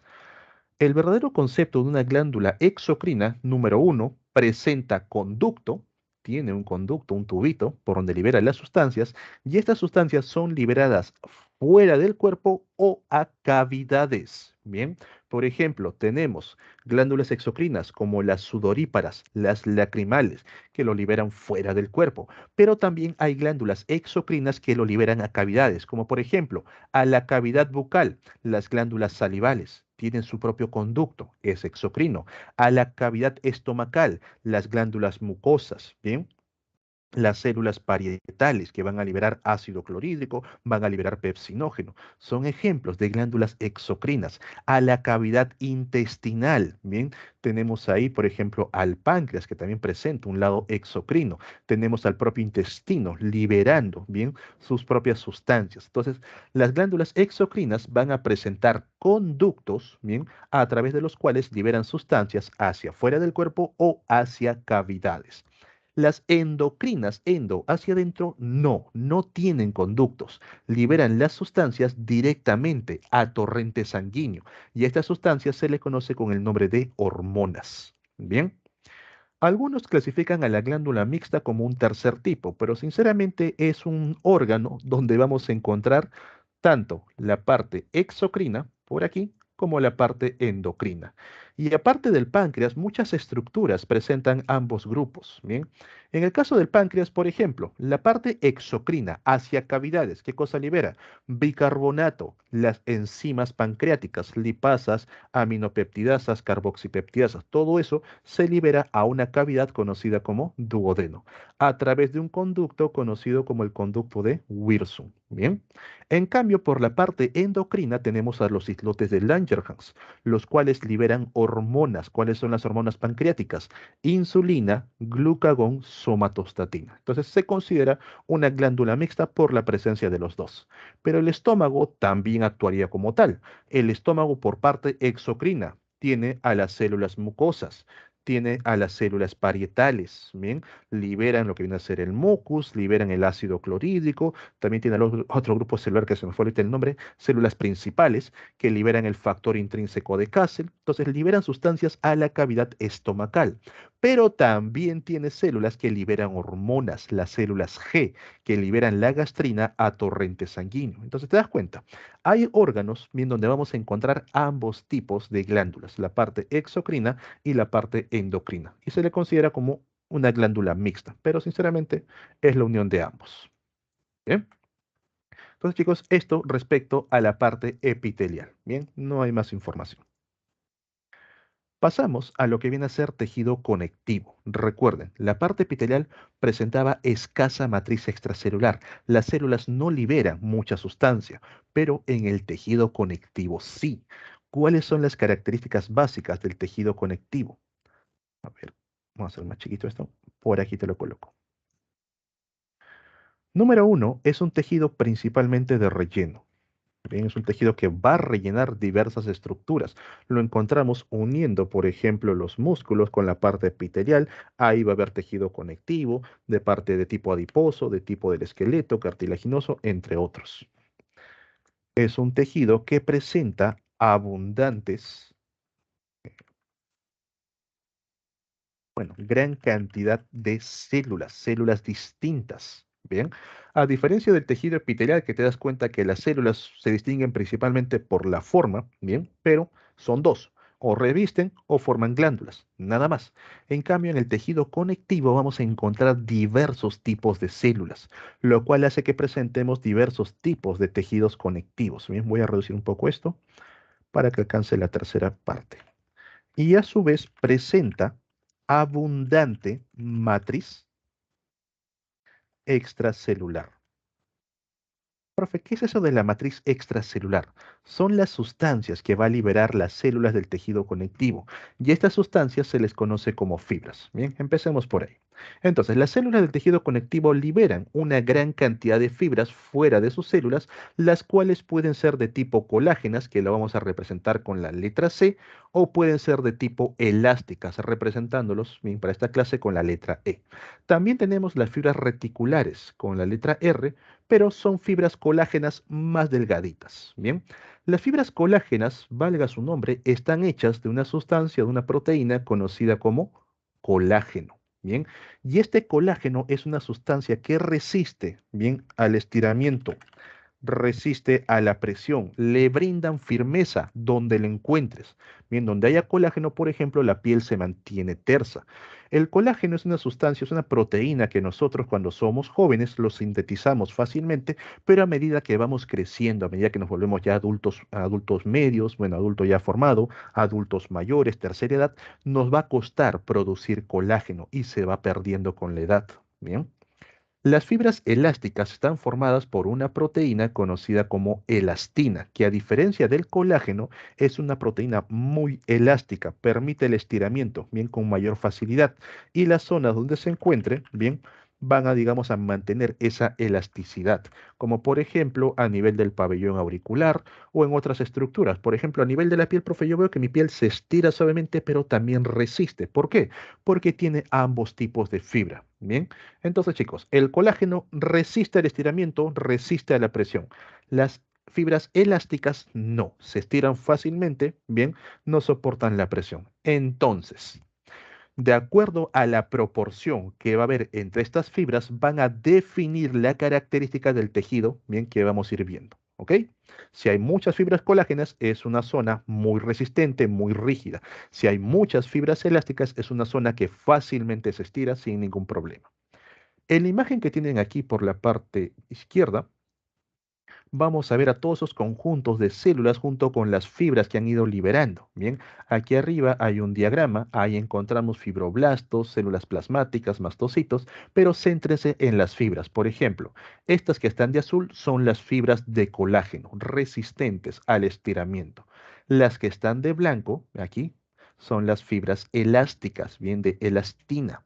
El verdadero concepto de una glándula exocrina, número uno, presenta conducto, tiene un conducto, un tubito, por donde libera las sustancias, y estas sustancias son liberadas fuera del cuerpo o a cavidades. Bien, por ejemplo, tenemos glándulas exocrinas como las sudoríparas, las lacrimales, que lo liberan fuera del cuerpo, pero también hay glándulas exocrinas que lo liberan a cavidades, como por ejemplo a la cavidad bucal. Las glándulas salivales tienen su propio conducto, es exocrino. A la cavidad estomacal, las glándulas mucosas, ¿bien? Las células parietales que van a liberar ácido clorhídrico, van a liberar pepsinógeno. Son ejemplos de glándulas exocrinas. A la cavidad intestinal, bien, tenemos ahí, por ejemplo, al páncreas, que también presenta un lado exocrino. Tenemos al propio intestino liberando, bien, sus propias sustancias. Entonces, las glándulas exocrinas van a presentar conductos, bien, a través de los cuales liberan sustancias hacia afuera del cuerpo o hacia cavidades. Las endocrinas, endo, hacia adentro, no tienen conductos. Liberan las sustancias directamente a torrente sanguíneo. Y a estas sustancias se le conoce con el nombre de hormonas. Bien. Algunos clasifican a la glándula mixta como un tercer tipo, pero sinceramente es un órgano donde vamos a encontrar tanto la parte exocrina, por aquí, como la parte endocrina. Y aparte del páncreas, muchas estructuras presentan ambos grupos. Bien, en el caso del páncreas, por ejemplo, la parte exocrina hacia cavidades, ¿qué cosa libera? Bicarbonato, las enzimas pancreáticas, lipasas, aminopeptidasas, carboxipeptidasas, todo eso se libera a una cavidad conocida como duodeno, a través de un conducto conocido como el conducto de Wirsung. Bien. En cambio, por la parte endocrina tenemos a los islotes de Langerhans, los cuales liberan hormonas. ¿Cuáles son las hormonas pancreáticas? Insulina, glucagón, somatostatina. Entonces se considera una glándula mixta por la presencia de los dos. Pero el estómago también actuaría como tal. El estómago por parte exocrina tiene a las células mucosas, tiene a las células parietales, ¿bien? Liberan lo que viene a ser el mucus, liberan el ácido clorhídrico, también tiene otro grupo celular que se me fue ahorita el nombre, células principales, que liberan el factor intrínseco de Castle, entonces liberan sustancias a la cavidad estomacal, pero también tiene células que liberan hormonas, las células G, que liberan la gastrina a torrente sanguíneo. Entonces te das cuenta, hay órganos en donde vamos a encontrar ambos tipos de glándulas, la parte exocrina y la parte endocrina, y se le considera como una glándula mixta, pero sinceramente es la unión de ambos. Bien. Entonces, chicos, esto respecto a la parte epitelial. Bien, no hay más información. Pasamos a lo que viene a ser tejido conectivo. Recuerden, la parte epitelial presentaba escasa matriz extracelular. Las células no liberan mucha sustancia, pero en el tejido conectivo sí. ¿Cuáles son las características básicas del tejido conectivo? A ver, vamos a hacer más chiquito esto. Por aquí te lo coloco. Número uno, es un tejido principalmente de relleno. Bien, es un tejido que va a rellenar diversas estructuras. Lo encontramos uniendo, por ejemplo, los músculos con la parte epitelial. Ahí va a haber tejido conectivo, de parte de tipo adiposo, de tipo del esqueleto, cartilaginoso, entre otros. Es un tejido que presenta abundantes, bueno, gran cantidad de células, células distintas. Bien, a diferencia del tejido epitelial, que te das cuenta que las células se distinguen principalmente por la forma, bien, pero son dos, o revisten o forman glándulas, nada más. En cambio, en el tejido conectivo vamos a encontrar diversos tipos de células, lo cual hace que presentemos diversos tipos de tejidos conectivos. Bien, voy a reducir un poco esto para que alcance la tercera parte. Y a su vez presenta abundante matriz extracelular. Profe, ¿qué es eso de la matriz extracelular? Son las sustancias que va a liberar las células del tejido conectivo y estas sustancias se les conoce como fibras. Bien, empecemos por ahí. Entonces, las células del tejido conectivo liberan una gran cantidad de fibras fuera de sus células, las cuales pueden ser de tipo colágenas, que lo vamos a representar con la letra C, o pueden ser de tipo elásticas, representándolos bien, para esta clase con la letra E. También tenemos las fibras reticulares con la letra R, pero son fibras colágenas más delgaditas. Bien, las fibras colágenas, valga su nombre, están hechas de una sustancia, de una proteína conocida como colágeno. Bien, y este colágeno es una sustancia que resiste, bien, al estiramiento, resiste a la presión, le brindan firmeza donde lo encuentres. Bien, donde haya colágeno, por ejemplo, la piel se mantiene tersa. El colágeno es una sustancia, es una proteína que nosotros cuando somos jóvenes lo sintetizamos fácilmente, pero a medida que vamos creciendo, a medida que nos volvemos ya adultos, adultos medios, bueno, adulto ya formado, adultos mayores, tercera edad, nos va a costar producir colágeno y se va perdiendo con la edad. Bien. Las fibras elásticas están formadas por una proteína conocida como elastina, que a diferencia del colágeno es una proteína muy elástica, permite el estiramiento, bien con mayor facilidad, y las zonas donde se encuentre, bien, van a, digamos, a mantener esa elasticidad, como por ejemplo a nivel del pabellón auricular o en otras estructuras. Por ejemplo, a nivel de la piel, profe, yo veo que mi piel se estira suavemente, pero también resiste. ¿Por qué? Porque tiene ambos tipos de fibra, bien. Entonces, chicos, el colágeno resiste al estiramiento, resiste a la presión. Las fibras elásticas no, se estiran fácilmente, bien, no soportan la presión. Entonces, de acuerdo a la proporción que va a haber entre estas fibras, van a definir la característica del tejido, bien, que vamos a ir viendo. ¿Ok? Si hay muchas fibras colágenas, es una zona muy resistente, muy rígida. Si hay muchas fibras elásticas, es una zona que fácilmente se estira sin ningún problema. En la imagen que tienen aquí por la parte izquierda, vamos a ver a todos esos conjuntos de células junto con las fibras que han ido liberando. Bien, aquí arriba hay un diagrama, ahí encontramos fibroblastos, células plasmáticas, mastocitos, pero céntrese en las fibras. Por ejemplo, estas que están de azul son las fibras de colágeno, resistentes al estiramiento. Las que están de blanco, aquí, son las fibras elásticas, bien de elastina.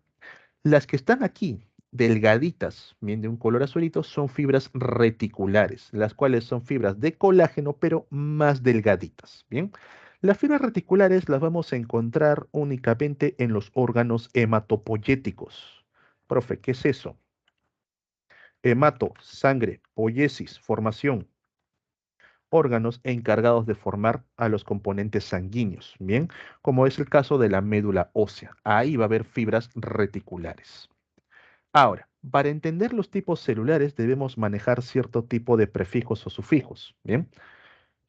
Las que están aquí, delgaditas, bien de un color azulito, son fibras reticulares, las cuales son fibras de colágeno, pero más delgaditas. Bien, las fibras reticulares las vamos a encontrar únicamente en los órganos hematopoyéticos. Profe, ¿qué es eso? Hemato, sangre, poiesis, formación, órganos encargados de formar a los componentes sanguíneos, bien, como es el caso de la médula ósea. Ahí va a haber fibras reticulares. Ahora, para entender los tipos celulares debemos manejar cierto tipo de prefijos o sufijos. Bien,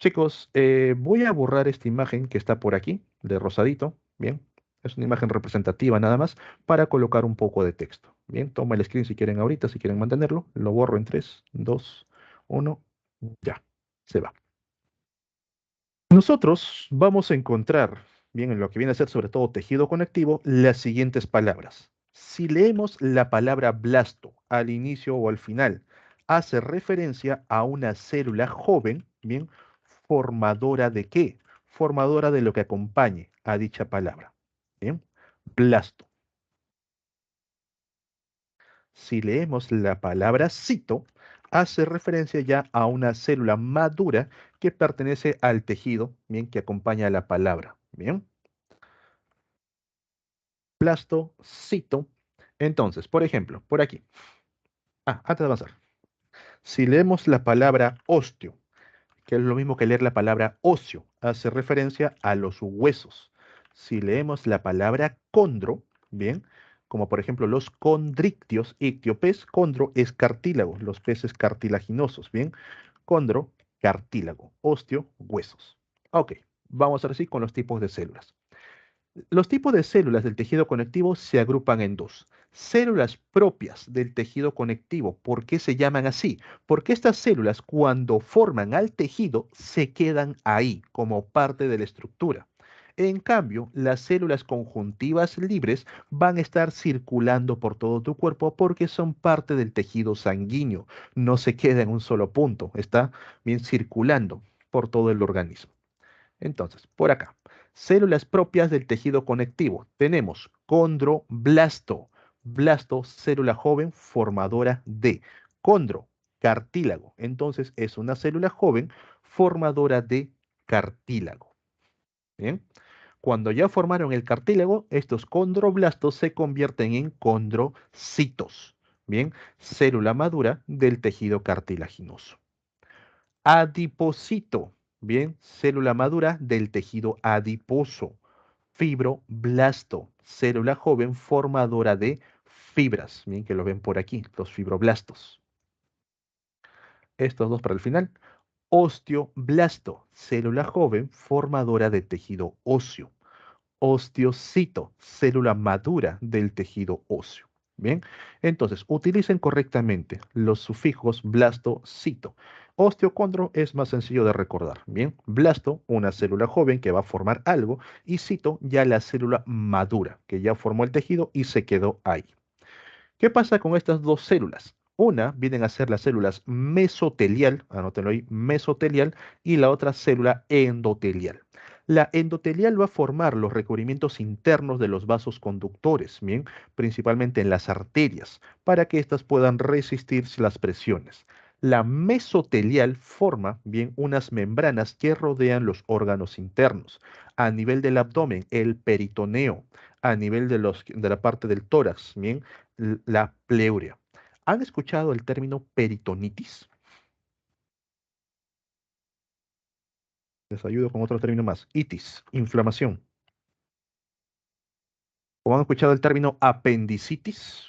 chicos, voy a borrar esta imagen que está por aquí, de rosadito. Bien, es una imagen representativa nada más para colocar un poco de texto. Bien, toma el screen si quieren ahorita, si quieren mantenerlo. Lo borro en 3, 2, 1, ya, se va. Nosotros vamos a encontrar, bien, en lo que viene a ser sobre todo tejido conectivo, las siguientes palabras. Si leemos la palabra blasto al inicio o al final, hace referencia a una célula joven, bien, formadora de qué? Formadora de lo que acompañe a dicha palabra. Bien, blasto. Si leemos la palabra cito, hace referencia ya a una célula madura que pertenece al tejido, bien, que acompaña a la palabra, bien. Blastocito. Entonces, por ejemplo, por aquí. Antes de avanzar. Si leemos la palabra osteo, que es lo mismo que leer la palabra ocio, hace referencia a los huesos. Si leemos la palabra condro, bien, como por ejemplo los condrictios, ictiopez, condro es cartílago, los peces cartilaginosos, bien, condro, cartílago, osteo, huesos. Ok, vamos ahora sí con los tipos de células. Los tipos de células del tejido conectivo se agrupan en dos. Células propias del tejido conectivo. ¿Por qué se llaman así? Porque estas células, cuando forman al tejido, se quedan ahí como parte de la estructura. En cambio, las células conjuntivas libres van a estar circulando por todo tu cuerpo porque son parte del tejido sanguíneo. No se queda en un solo punto, está bien circulando por todo el organismo. Entonces, por acá, células propias del tejido conectivo. Tenemos condroblasto. Blasto, célula joven formadora de condro, cartílago. Entonces, es una célula joven formadora de cartílago. Bien. Cuando ya formaron el cartílago, estos condroblastos se convierten en condrocitos. Bien, célula madura del tejido cartilaginoso. Adipocito, bien, célula madura del tejido adiposo. Fibroblasto, célula joven formadora de fibras, bien, que lo ven por aquí, los fibroblastos. Estos dos para el final. Osteoblasto, célula joven formadora de tejido óseo. Osteocito, célula madura del tejido óseo. Bien, entonces utilicen correctamente los sufijos blasto, cito. Osteocondro es más sencillo de recordar. Bien, blasto, una célula joven que va a formar algo, y cito, ya la célula madura, que ya formó el tejido y se quedó ahí. ¿Qué pasa con estas dos células? Una vienen a ser las células mesotelial, anótenlo ahí, mesotelial, y la otra célula endotelial. La endotelial va a formar los recubrimientos internos de los vasos conductores, bien, principalmente en las arterias, para que éstas puedan resistir las presiones. La mesotelial forma, bien, unas membranas que rodean los órganos internos. A nivel del abdomen, el peritoneo. A nivel de la parte del tórax, bien, la pleuria. ¿Han escuchado el término peritonitis? Les ayudo con otro término más. Itis, inflamación. ¿O han escuchado el término apendicitis?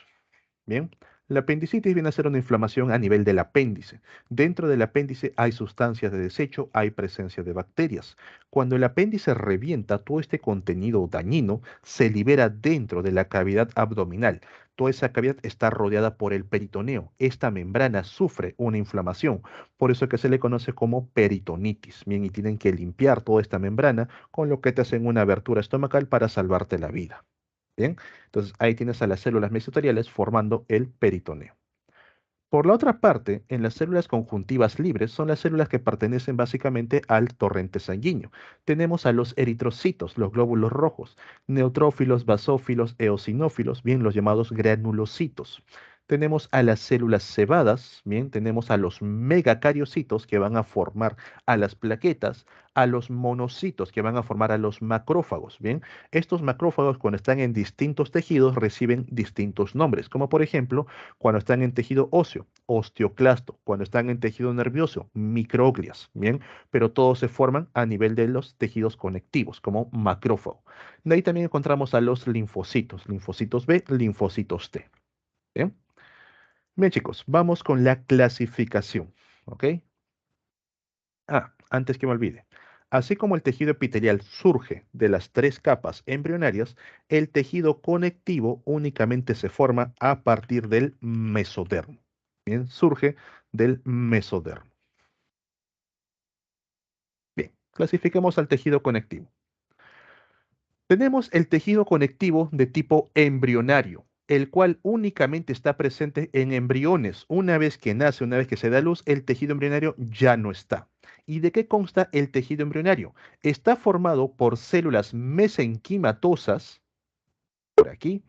Bien, la apendicitis viene a ser una inflamación a nivel del apéndice. Dentro del apéndice hay sustancias de desecho, hay presencia de bacterias. Cuando el apéndice revienta, todo este contenido dañino se libera dentro de la cavidad abdominal. Toda esa cavidad está rodeada por el peritoneo. Esta membrana sufre una inflamación, por eso es que se le conoce como peritonitis. Bien, y tienen que limpiar toda esta membrana, con lo que te hacen una abertura estomacal para salvarte la vida. Bien, entonces ahí tienes a las células mesoteliales formando el peritoneo. Por la otra parte, en las células conjuntivas libres son las células que pertenecen básicamente al torrente sanguíneo. Tenemos a los eritrocitos, los glóbulos rojos, neutrófilos, basófilos, eosinófilos, bien los llamados granulocitos. Tenemos a las células cebadas, bien, tenemos a los megacariocitos que van a formar a las plaquetas, a los monocitos que van a formar a los macrófagos, bien. Estos macrófagos cuando están en distintos tejidos reciben distintos nombres, como por ejemplo cuando están en tejido óseo, osteoclasto, cuando están en tejido nervioso, microglias, ¿bien? Pero todos se forman a nivel de los tejidos conectivos, como macrófago. De ahí también encontramos a los linfocitos B, linfocitos T, ¿bien? Bien, chicos, vamos con la clasificación, ¿ok? Antes que me olvide. Así como el tejido epitelial surge de las tres capas embrionarias, el tejido conectivo únicamente se forma a partir del mesodermo. Bien, surge del mesodermo. Bien, clasificamos al tejido conectivo. Tenemos el tejido conectivo de tipo embrionario, el cual únicamente está presente en embriones. Una vez que nace, una vez que se da a luz, el tejido embrionario ya no está. ¿Y de qué consta el tejido embrionario? Está formado por células mesenquimatosas, por aquí,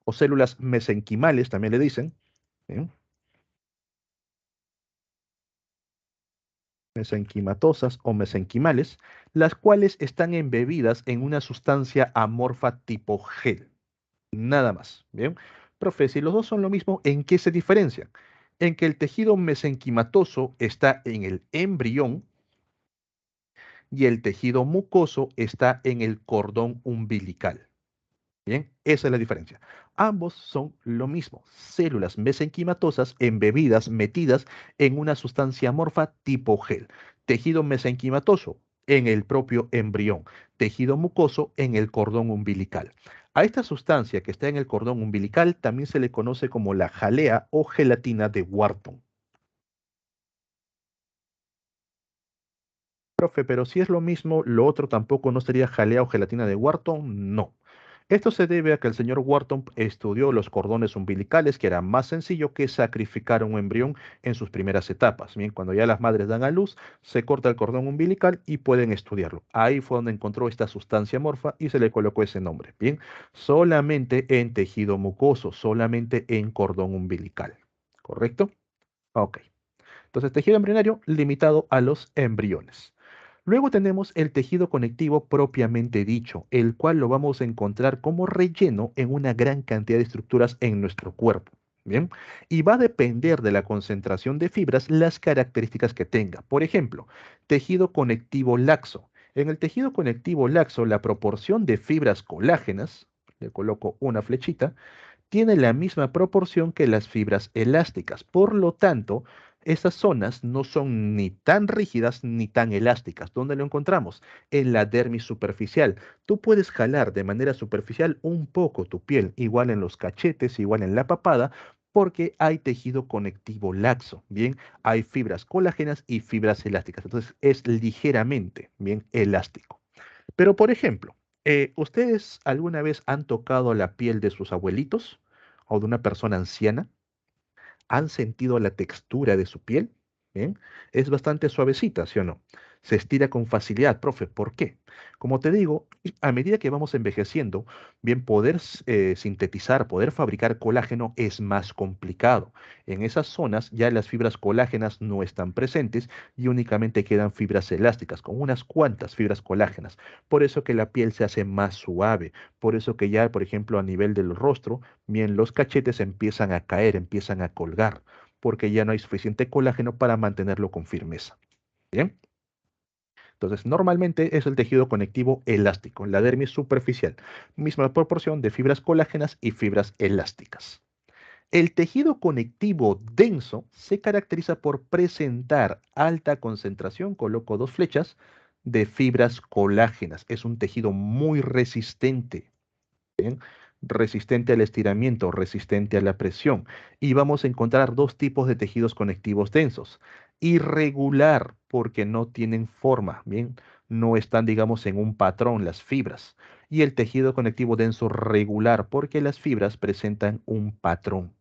o células mesenquimales, también le dicen, ¿bien? Mesenquimatosas o mesenquimales, las cuales están embebidas en una sustancia amorfa tipo gel. Nada más. Bien. Profe, si los dos son lo mismo, ¿en qué se diferencian? En que el tejido mesenquimatoso está en el embrión y el tejido mucoso está en el cordón umbilical. Bien, esa es la diferencia. Ambos son lo mismo, células mesenquimatosas embebidas, metidas en una sustancia amorfa tipo gel. Tejido mesenquimatoso en el propio embrión, tejido mucoso en el cordón umbilical. A esta sustancia que está en el cordón umbilical también se le conoce como la jalea o gelatina de Wharton. Profe, pero si es lo mismo, lo otro tampoco no sería jalea o gelatina de Wharton, no. Esto se debe a que el señor Wharton estudió los cordones umbilicales, que era más sencillo que sacrificar un embrión en sus primeras etapas. Bien, cuando ya las madres dan a luz, se corta el cordón umbilical y pueden estudiarlo. Ahí fue donde encontró esta sustancia morfa y se le colocó ese nombre. Bien, solamente en tejido mucoso, solamente en cordón umbilical. ¿Correcto? Ok. Entonces, tejido embrionario limitado a los embriones. Luego tenemos el tejido conectivo propiamente dicho, el cual lo vamos a encontrar como relleno en una gran cantidad de estructuras en nuestro cuerpo. Bien, y va a depender de la concentración de fibras las características que tenga. Por ejemplo, tejido conectivo laxo. En el tejido conectivo laxo, la proporción de fibras colágenas, le coloco una flechita, tiene la misma proporción que las fibras elásticas. Por lo tanto, estas zonas no son ni tan rígidas ni tan elásticas. ¿Dónde lo encontramos? En la dermis superficial. Tú puedes jalar de manera superficial un poco tu piel, igual en los cachetes, igual en la papada, porque hay tejido conectivo laxo, ¿bien? Hay fibras colágenas y fibras elásticas. Entonces es ligeramente, ¿bien? Elástico. Pero, por ejemplo, ¿ustedes alguna vez han tocado la piel de sus abuelitos o de una persona anciana? ¿Han sentido la textura de su piel? ¿Bien? Es bastante suavecita, ¿sí o no? Se estira con facilidad, profe. ¿Por qué? Como te digo, a medida que vamos envejeciendo, bien, poder sintetizar, poder fabricar colágeno es más complicado. En esas zonas ya las fibras colágenas no están presentes y únicamente quedan fibras elásticas, con unas cuantas fibras colágenas. Por eso que la piel se hace más suave. Por eso que ya, por ejemplo, a nivel del rostro, bien, los cachetes empiezan a caer, empiezan a colgar, porque ya no hay suficiente colágeno para mantenerlo con firmeza. Bien, entonces normalmente es el tejido conectivo elástico, la dermis superficial, misma proporción de fibras colágenas y fibras elásticas. El tejido conectivo denso se caracteriza por presentar alta concentración, coloco dos flechas, de fibras colágenas. Es un tejido muy resistente. Bien, resistente al estiramiento, resistente a la presión. Y vamos a encontrar dos tipos de tejidos conectivos densos. Irregular, porque no tienen forma, bien, no están, digamos, en un patrón las fibras. Y el tejido conectivo denso regular, porque las fibras presentan un patrón.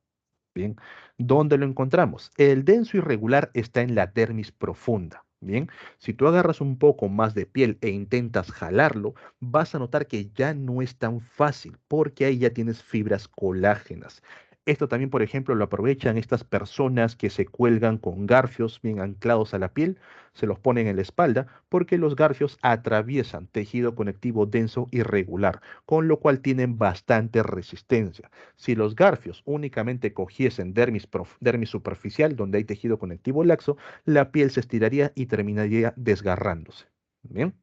Bien, ¿dónde lo encontramos? El denso irregular está en la dermis profunda. Bien, si tú agarras un poco más de piel e intentas jalarlo, vas a notar que ya no es tan fácil porque ahí ya tienes fibras colágenas. Esto también, por ejemplo, lo aprovechan estas personas que se cuelgan con garfios bien anclados a la piel, se los ponen en la espalda porque los garfios atraviesan tejido conectivo denso irregular, con lo cual tienen bastante resistencia. Si los garfios únicamente cogiesen dermis superficial, donde hay tejido conectivo laxo, la piel se estiraría y terminaría desgarrándose. Bien.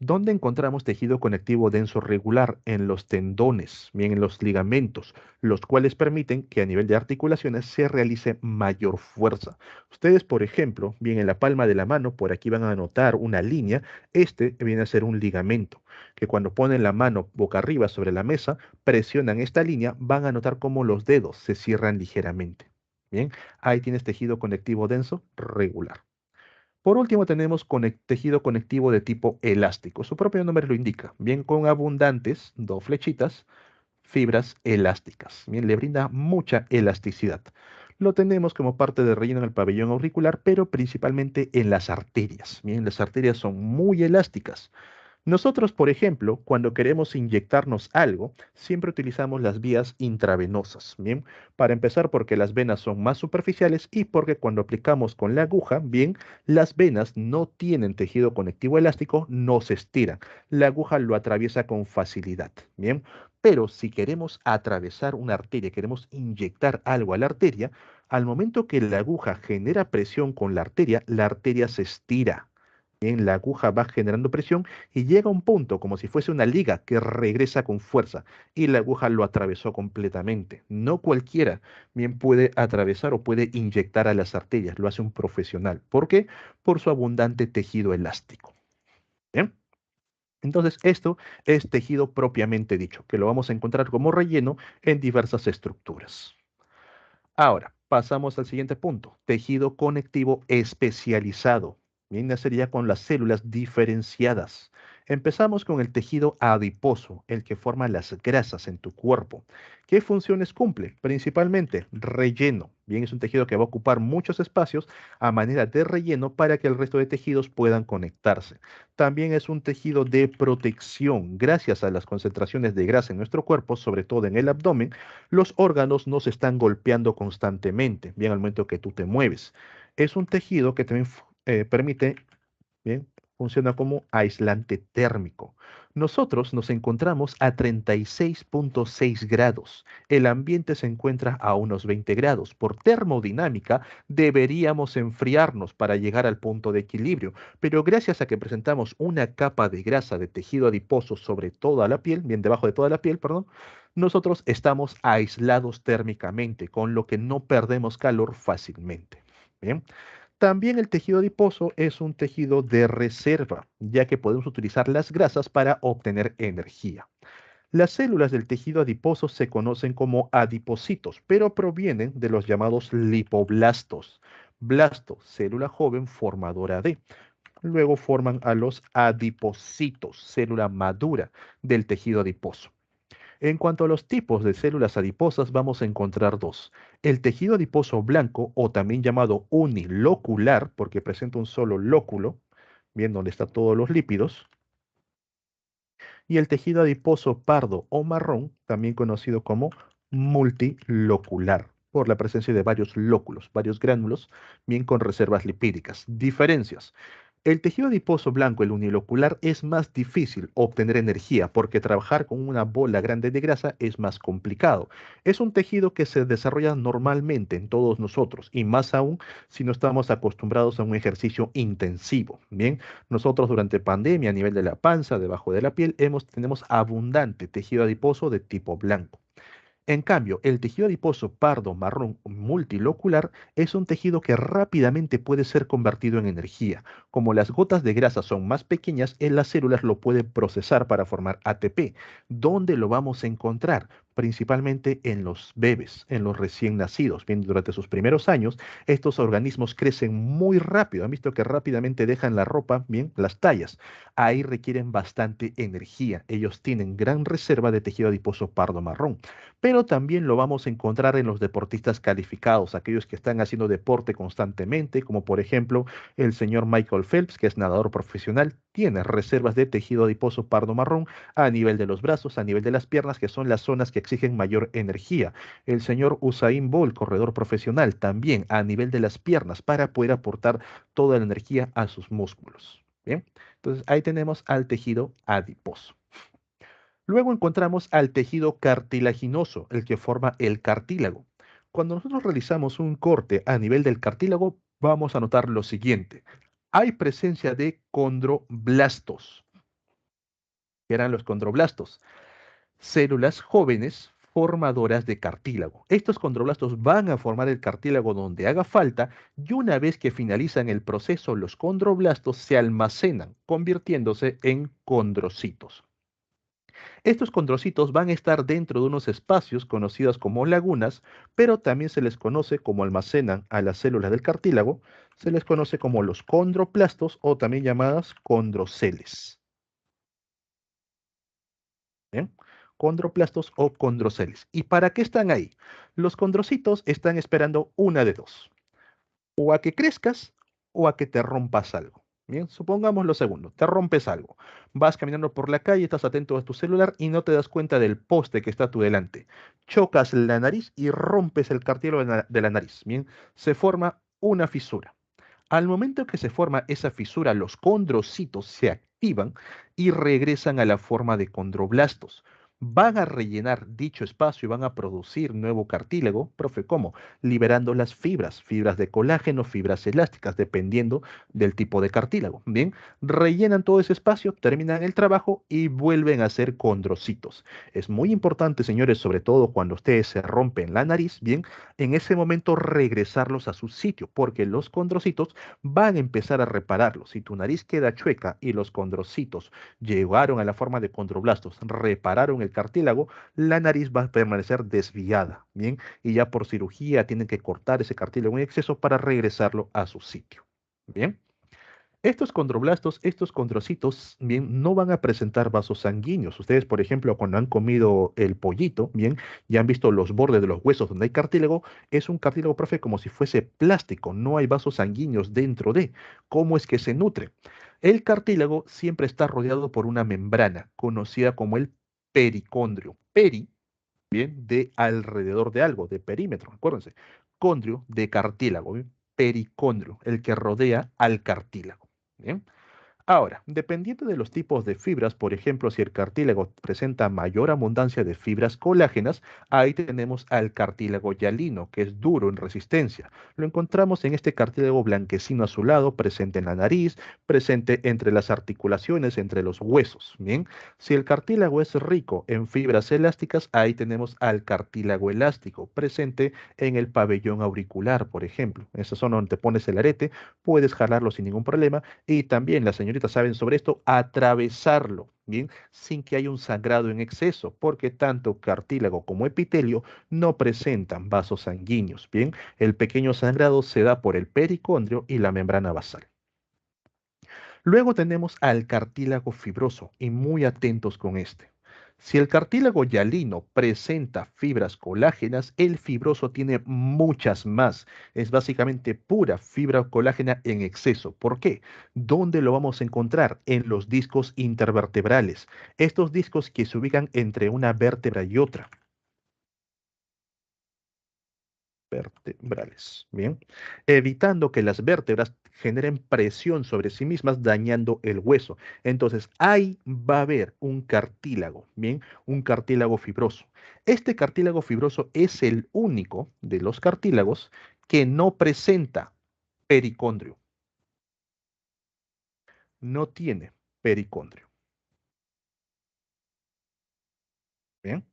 ¿Dónde encontramos tejido conectivo denso regular? En los tendones, bien en los ligamentos, los cuales permiten que a nivel de articulaciones se realice mayor fuerza. Ustedes, por ejemplo, bien en la palma de la mano, por aquí van a notar una línea. Este viene a ser un ligamento, que cuando ponen la mano boca arriba sobre la mesa, presionan esta línea, van a notar cómo los dedos se cierran ligeramente. Bien, ahí tienes tejido conectivo denso regular. Por último, tenemos tejido conectivo de tipo elástico. Su propio nombre lo indica. Bien, con abundantes, dos flechitas, fibras elásticas. Bien, le brinda mucha elasticidad. Lo tenemos como parte de relleno en el pabellón auricular, pero principalmente en las arterias. Bien, las arterias son muy elásticas. Nosotros, por ejemplo, cuando queremos inyectarnos algo, siempre utilizamos las vías intravenosas, ¿bien? Para empezar, porque las venas son más superficiales y porque cuando aplicamos con la aguja, bien, las venas no tienen tejido conectivo elástico, no se estiran. La aguja lo atraviesa con facilidad, ¿bien? Pero si queremos atravesar una arteria, queremos inyectar algo a la arteria, al momento que la aguja genera presión con la arteria se estira. Bien, la aguja va generando presión y llega a un punto como si fuese una liga que regresa con fuerza y la aguja lo atravesó completamente. No cualquiera bien puede atravesar o puede inyectar a las arterias, lo hace un profesional. ¿Por qué? Por su abundante tejido elástico. Bien. Entonces, esto es tejido propiamente dicho, que lo vamos a encontrar como relleno en diversas estructuras. Ahora, pasamos al siguiente punto, tejido conectivo especializado. Bien, sería con las células diferenciadas. Empezamos con el tejido adiposo, el que forma las grasas en tu cuerpo. ¿Qué funciones cumple? Principalmente relleno. Bien, es un tejido que va a ocupar muchos espacios a manera de relleno para que el resto de tejidos puedan conectarse. También es un tejido de protección. Gracias a las concentraciones de grasa en nuestro cuerpo, sobre todo en el abdomen, los órganos no se están golpeando constantemente, bien, al momento que tú te mueves. Es un tejido que también permite, bien, funciona como aislante térmico. Nosotros nos encontramos a 36,6 grados. El ambiente se encuentra a unos 20 grados. Por termodinámica, deberíamos enfriarnos para llegar al punto de equilibrio, pero gracias a que presentamos una capa de grasa de tejido adiposo sobre toda la piel, bien debajo de toda la piel, perdón, nosotros estamos aislados térmicamente, con lo que no perdemos calor fácilmente. Bien. También el tejido adiposo es un tejido de reserva, ya que podemos utilizar las grasas para obtener energía. Las células del tejido adiposo se conocen como adipocitos, pero provienen de los llamados lipoblastos. Blasto, célula joven formadora de. Luego forman a los adipocitos, célula madura del tejido adiposo. En cuanto a los tipos de células adiposas, vamos a encontrar dos. El tejido adiposo blanco, o también llamado unilocular, porque presenta un solo lóculo, bien, donde están todos los lípidos, y el tejido adiposo pardo o marrón, también conocido como multilocular, por la presencia de varios lóculos, varios gránulos, bien con reservas lipídicas. Diferencias. El tejido adiposo blanco, el unilocular, es más difícil obtener energía porque trabajar con una bola grande de grasa es más complicado. Es un tejido que se desarrolla normalmente en todos nosotros y más aún si no estamos acostumbrados a un ejercicio intensivo. Bien, nosotros durante pandemia a nivel de la panza, debajo de la piel, tenemos abundante tejido adiposo de tipo blanco. En cambio, el tejido adiposo pardo marrón multilocular es un tejido que rápidamente puede ser convertido en energía. Como las gotas de grasa son más pequeñas, en las células lo pueden procesar para formar ATP. ¿Dónde lo vamos a encontrar? Principalmente en los bebés, en los recién nacidos. Bien, durante sus primeros años, estos organismos crecen muy rápido. Han visto que rápidamente dejan la ropa, bien, las tallas. Ahí requieren bastante energía. Ellos tienen gran reserva de tejido adiposo pardo marrón, pero también lo vamos a encontrar en los deportistas calificados, aquellos que están haciendo deporte constantemente, como por ejemplo el señor Michael Phelps, que es nadador profesional, tiene reservas de tejido adiposo pardo marrón a nivel de los brazos, a nivel de las piernas, que son las zonas que exigen mayor energía. El señor Usain Bolt, corredor profesional, también a nivel de las piernas, para poder aportar toda la energía a sus músculos. Bien, entonces ahí tenemos al tejido adiposo. Luego encontramos al tejido cartilaginoso, el que forma el cartílago. Cuando nosotros realizamos un corte a nivel del cartílago, vamos a notar lo siguiente. Hay presencia de condroblastos. ¿Qué eran los condroblastos? Células jóvenes formadoras de cartílago. Estos condroblastos van a formar el cartílago donde haga falta y una vez que finalizan el proceso, los condroblastos se almacenan, convirtiéndose en condrocitos. Estos condrocitos van a estar dentro de unos espacios conocidos como lagunas, pero también se les conoce como almacenan a las células del cartílago, se les conoce como los condroplastos o también llamadas condroceles. ¿Bien? Condroplastos o condroceles. ¿Y para qué están ahí? Los condrocitos están esperando una de dos, o a que crezcas o a que te rompas algo. Bien, supongamos lo segundo, te rompes algo. Vas caminando por la calle, estás atento a tu celular y no te das cuenta del poste que está a tu delante. Chocas la nariz y rompes el cartílago de la nariz. Bien, se forma una fisura. Al momento que se forma esa fisura, los condrocitos se activan y regresan a la forma de condroblastos. Van a rellenar dicho espacio y van a producir nuevo cartílago, profe, ¿cómo? Liberando las fibras de colágeno, fibras elásticas, dependiendo del tipo de cartílago. Bien, rellenan todo ese espacio, terminan el trabajo y vuelven a ser condrocitos. Es muy importante, señores, sobre todo cuando ustedes se rompen la nariz, bien, en ese momento regresarlos a su sitio, porque los condrocitos van a empezar a repararlo. Si tu nariz queda chueca y los condrocitos llegaron a la forma de condroblastos, repararon el cartílago, la nariz va a permanecer desviada, ¿bien? Y ya por cirugía tienen que cortar ese cartílago en exceso para regresarlo a su sitio, ¿bien? Estos condroblastos, estos condrocitos, bien, no van a presentar vasos sanguíneos. Ustedes, por ejemplo, cuando han comido el pollito, bien, ya han visto los bordes de los huesos donde hay cartílago, es un cartílago, profe, como si fuese plástico, no hay vasos sanguíneos dentro de. ¿Cómo es que se nutre? El cartílago siempre está rodeado por una membrana, conocida como el pericondrio. Peri, bien, de alrededor de algo, de perímetro, acuérdense. Condrio, de cartílago, ¿bien? Pericondrio, el que rodea al cartílago. Bien. Ahora, dependiendo de los tipos de fibras, por ejemplo, si el cartílago presenta mayor abundancia de fibras colágenas, ahí tenemos al cartílago hialino, que es duro en resistencia. Lo encontramos en este cartílago blanquecino azulado, presente en la nariz, presente entre las articulaciones, entre los huesos. Bien, si el cartílago es rico en fibras elásticas, ahí tenemos al cartílago elástico, presente en el pabellón auricular, por ejemplo. En esa zona donde te pones el arete, puedes jalarlo sin ningún problema y también las señoritas saben sobre esto, atravesarlo, ¿bien? Sin que haya un sangrado en exceso, porque tanto cartílago como epitelio no presentan vasos sanguíneos, ¿bien? El pequeño sangrado se da por el pericondrio y la membrana basal. Luego tenemos al cartílago fibroso y muy atentos con este. Si el cartílago hialino presenta fibras colágenas, el fibroso tiene muchas más. Es básicamente pura fibra colágena en exceso. ¿Por qué? ¿Dónde lo vamos a encontrar? En los discos intervertebrales. Estos discos que se ubican entre una vértebra y otra. Vertebrales. Bien. Evitando que las vértebras generen presión sobre sí mismas, dañando el hueso. Entonces, ahí va a haber un cartílago, bien, un cartílago fibroso. Este cartílago fibroso es el único de los cartílagos que no presenta pericondrio. No tiene pericondrio. Bien.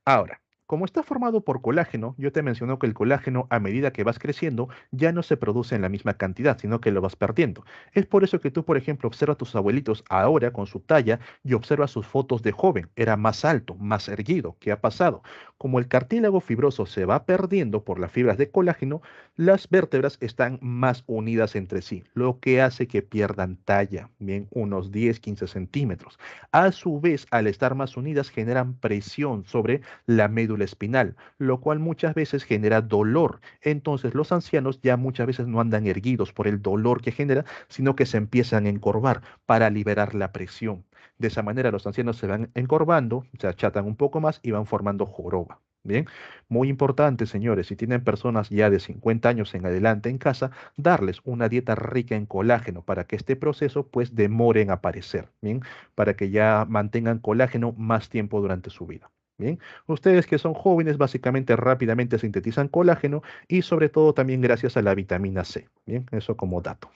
Ahora, como está formado por colágeno, yo te menciono que el colágeno a medida que vas creciendo ya no se produce en la misma cantidad, sino que lo vas perdiendo. Es por eso que tú, por ejemplo, observas a tus abuelitos ahora con su talla y observas sus fotos de joven. Era más alto, más erguido. ¿Qué ha pasado? Como el cartílago fibroso se va perdiendo por las fibras de colágeno, las vértebras están más unidas entre sí, lo que hace que pierdan talla, bien, unos 10, 15 centímetros. A su vez, al estar más unidas, generan presión sobre la médula espinal, lo cual muchas veces genera dolor. Entonces los ancianos ya muchas veces no andan erguidos por el dolor que genera, sino que se empiezan a encorvar para liberar la presión. De esa manera los ancianos se van encorvando, se achatan un poco más y van formando joroba. Bien, muy importante, señores, si tienen personas ya de 50 años en adelante en casa, darles una dieta rica en colágeno para que este proceso pues demore en aparecer, bien, para que ya mantengan colágeno más tiempo durante su vida. Bien, ustedes que son jóvenes básicamente rápidamente sintetizan colágeno y sobre todo también gracias a la vitamina C. Bien, eso como dato.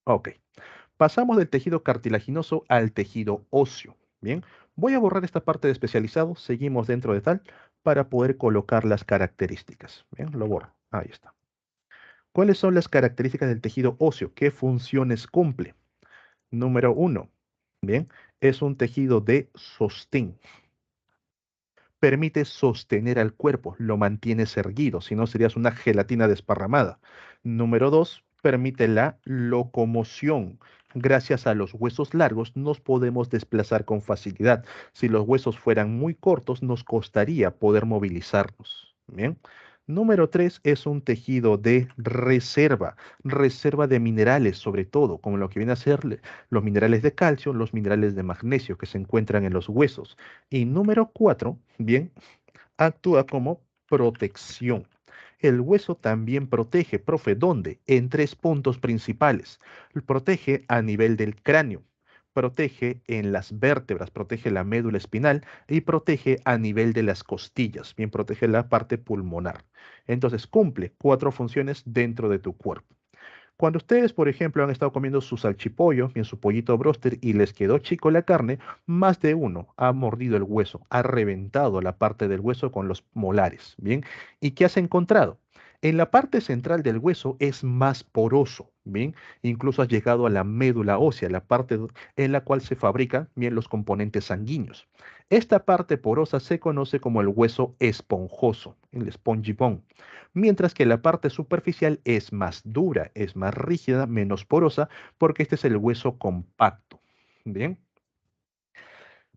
Ok, pasamos del tejido cartilaginoso al tejido óseo. Bien, voy a borrar esta parte de especializado, seguimos dentro de tal para poder colocar las características. Bien, lo borro. Ahí está. ¿Cuáles son las características del tejido óseo? ¿Qué funciones cumple? Número uno, bien, es un tejido de sostén. Permite sostener al cuerpo, lo mantienes erguido, si no serías una gelatina desparramada. Número dos, permite la locomoción. Gracias a los huesos largos nos podemos desplazar con facilidad. Si los huesos fueran muy cortos, nos costaría poder movilizarnos. Bien. Número 3 es un tejido de reserva, reserva de minerales sobre todo, como lo que viene a ser los minerales de calcio, los minerales de magnesio que se encuentran en los huesos. Y número 4, bien, actúa como protección. El hueso también protege, profe, ¿dónde? En tres puntos principales. Protege a nivel del cráneo, protege en las vértebras, protege la médula espinal y protege a nivel de las costillas, bien, protege la parte pulmonar. Entonces cumple cuatro funciones dentro de tu cuerpo. Cuando ustedes, por ejemplo, han estado comiendo su salchipollo, bien su pollito broster y les quedó chico la carne, más de uno ha mordido el hueso, ha reventado la parte del hueso con los molares, bien. ¿Y qué has encontrado? En la parte central del hueso es más poroso, bien. Incluso has llegado a la médula ósea, la parte en la cual se fabrican, bien, los componentes sanguíneos. Esta parte porosa se conoce como el hueso esponjoso, el spongy bone, mientras que la parte superficial es más dura, es más rígida, menos porosa, porque este es el hueso compacto. Bien,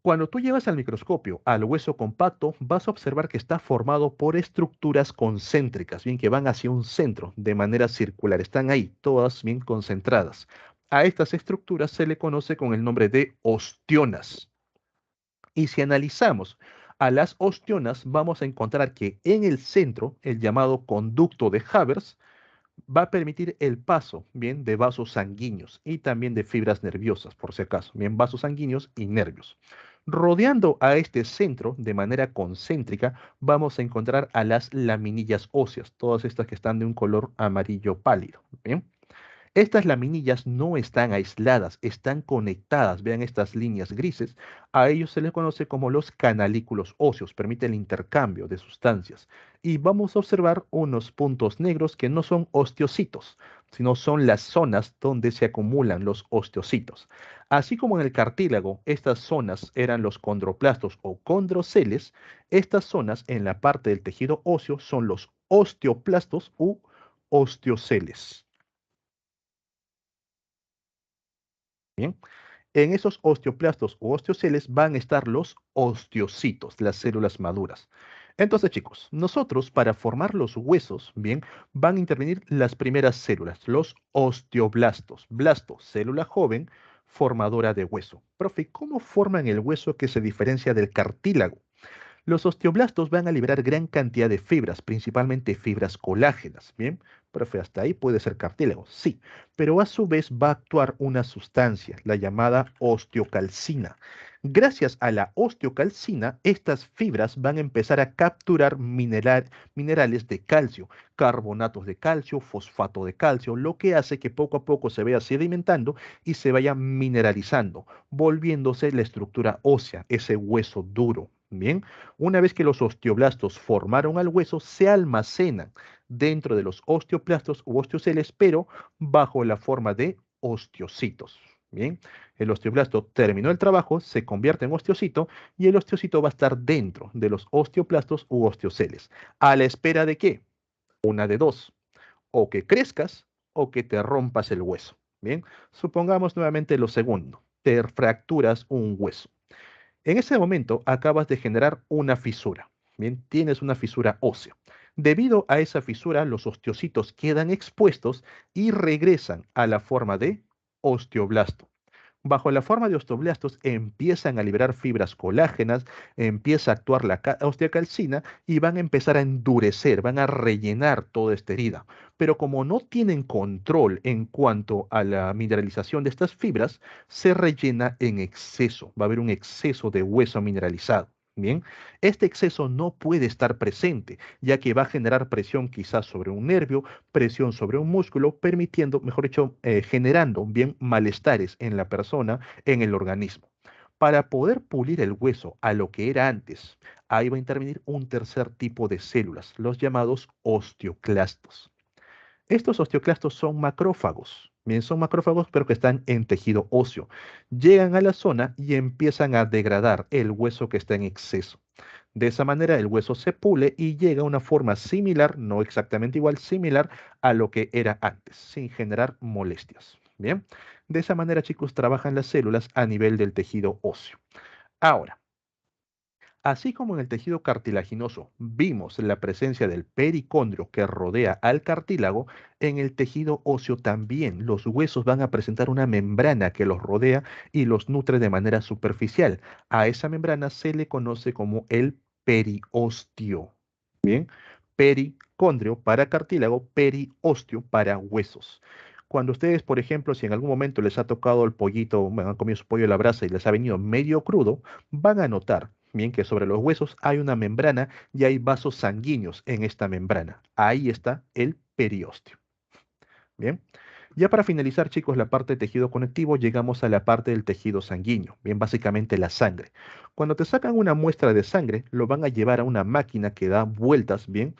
cuando tú llevas al microscopio al hueso compacto, vas a observar que está formado por estructuras concéntricas, bien, que van hacia un centro de manera circular, están ahí, todas bien concentradas. A estas estructuras se le conoce con el nombre de ostionas. Y si analizamos a las ostionas, vamos a encontrar que en el centro, el llamado conducto de Havers, va a permitir el paso, bien, de vasos sanguíneos y también de fibras nerviosas, por si acaso, bien, vasos sanguíneos y nervios. Rodeando a este centro de manera concéntrica, vamos a encontrar a las laminillas óseas, todas estas que están de un color amarillo pálido, bien. Estas laminillas no están aisladas, están conectadas. Vean estas líneas grises. A ellos se les conoce como los canalículos óseos, permite el intercambio de sustancias. Y vamos a observar unos puntos negros que no son osteocitos, sino son las zonas donde se acumulan los osteocitos. Así como en el cartílago, estas zonas eran los condroplastos o condroceles, estas zonas en la parte del tejido óseo son los osteoplastos u osteoceles. Bien. En esos osteoplastos o osteoceles van a estar los osteocitos, las células maduras. Entonces, chicos, nosotros para formar los huesos, bien, van a intervenir las primeras células, los osteoblastos. Blasto, célula joven, formadora de hueso. Profe, ¿cómo forman el hueso que se diferencia del cartílago? Los osteoblastos van a liberar gran cantidad de fibras, principalmente fibras colágenas. Bien, profe, hasta ahí puede ser cartílago, sí, pero a su vez va a actuar una sustancia, la llamada osteocalcina. Gracias a la osteocalcina, estas fibras van a empezar a capturar minerales de calcio, carbonatos de calcio, fosfato de calcio, lo que hace que poco a poco se vaya sedimentando y se vaya mineralizando, volviéndose la estructura ósea, ese hueso duro. Bien, una vez que los osteoblastos formaron al hueso, se almacenan dentro de los osteoplastos u osteoceles, pero bajo la forma de osteocitos. Bien, el osteoblasto terminó el trabajo, se convierte en osteocito y el osteocito va a estar dentro de los osteoplastos u osteoceles. ¿A la espera de qué? Una de dos, o que crezcas o que te rompas el hueso. Bien, supongamos nuevamente lo segundo, te fracturas un hueso. En ese momento acabas de generar una fisura. Bien, tienes una fisura ósea. Debido a esa fisura, los osteocitos quedan expuestos y regresan a la forma de osteoblasto. Bajo la forma de osteoblastos empiezan a liberar fibras colágenas, empieza a actuar la osteocalcina y van a empezar a endurecer, van a rellenar toda esta herida. Pero como no tienen control en cuanto a la mineralización de estas fibras, se rellena en exceso. Va a haber un exceso de hueso mineralizado. Bien, este exceso no puede estar presente, ya que va a generar presión quizás sobre un nervio, presión sobre un músculo, permitiendo, mejor dicho, generando bien malestares en la persona, en el organismo. Para poder pulir el hueso a lo que era antes, ahí va a intervenir un tercer tipo de células, los llamados osteoclastos. Estos osteoclastos son macrófagos. Bien, son macrófagos, pero que están en tejido óseo. Llegan a la zona y empiezan a degradar el hueso que está en exceso. De esa manera el hueso se pule y llega a una forma similar, no exactamente igual, similar a lo que era antes, sin generar molestias. Bien, de esa manera, chicos, trabajan las células a nivel del tejido óseo. Ahora, Así como en el tejido cartilaginoso vimos la presencia del pericondrio que rodea al cartílago, en el tejido óseo también los huesos van a presentar una membrana que los rodea y los nutre de manera superficial. A esa membrana se le conoce como el periósteo. Bien, pericondrio para cartílago, periósteo para huesos. Cuando ustedes, por ejemplo, si en algún momento les ha tocado el pollito, bueno, han comido su pollo a la brasa y les ha venido medio crudo, van a notar, bien, que sobre los huesos hay una membrana y hay vasos sanguíneos en esta membrana. Ahí está el periósteo. Bien. Ya para finalizar, chicos, la parte de tejido conectivo, llegamos a la parte del tejido sanguíneo, bien, básicamente la sangre. Cuando te sacan una muestra de sangre, lo van a llevar a una máquina que da vueltas, bien,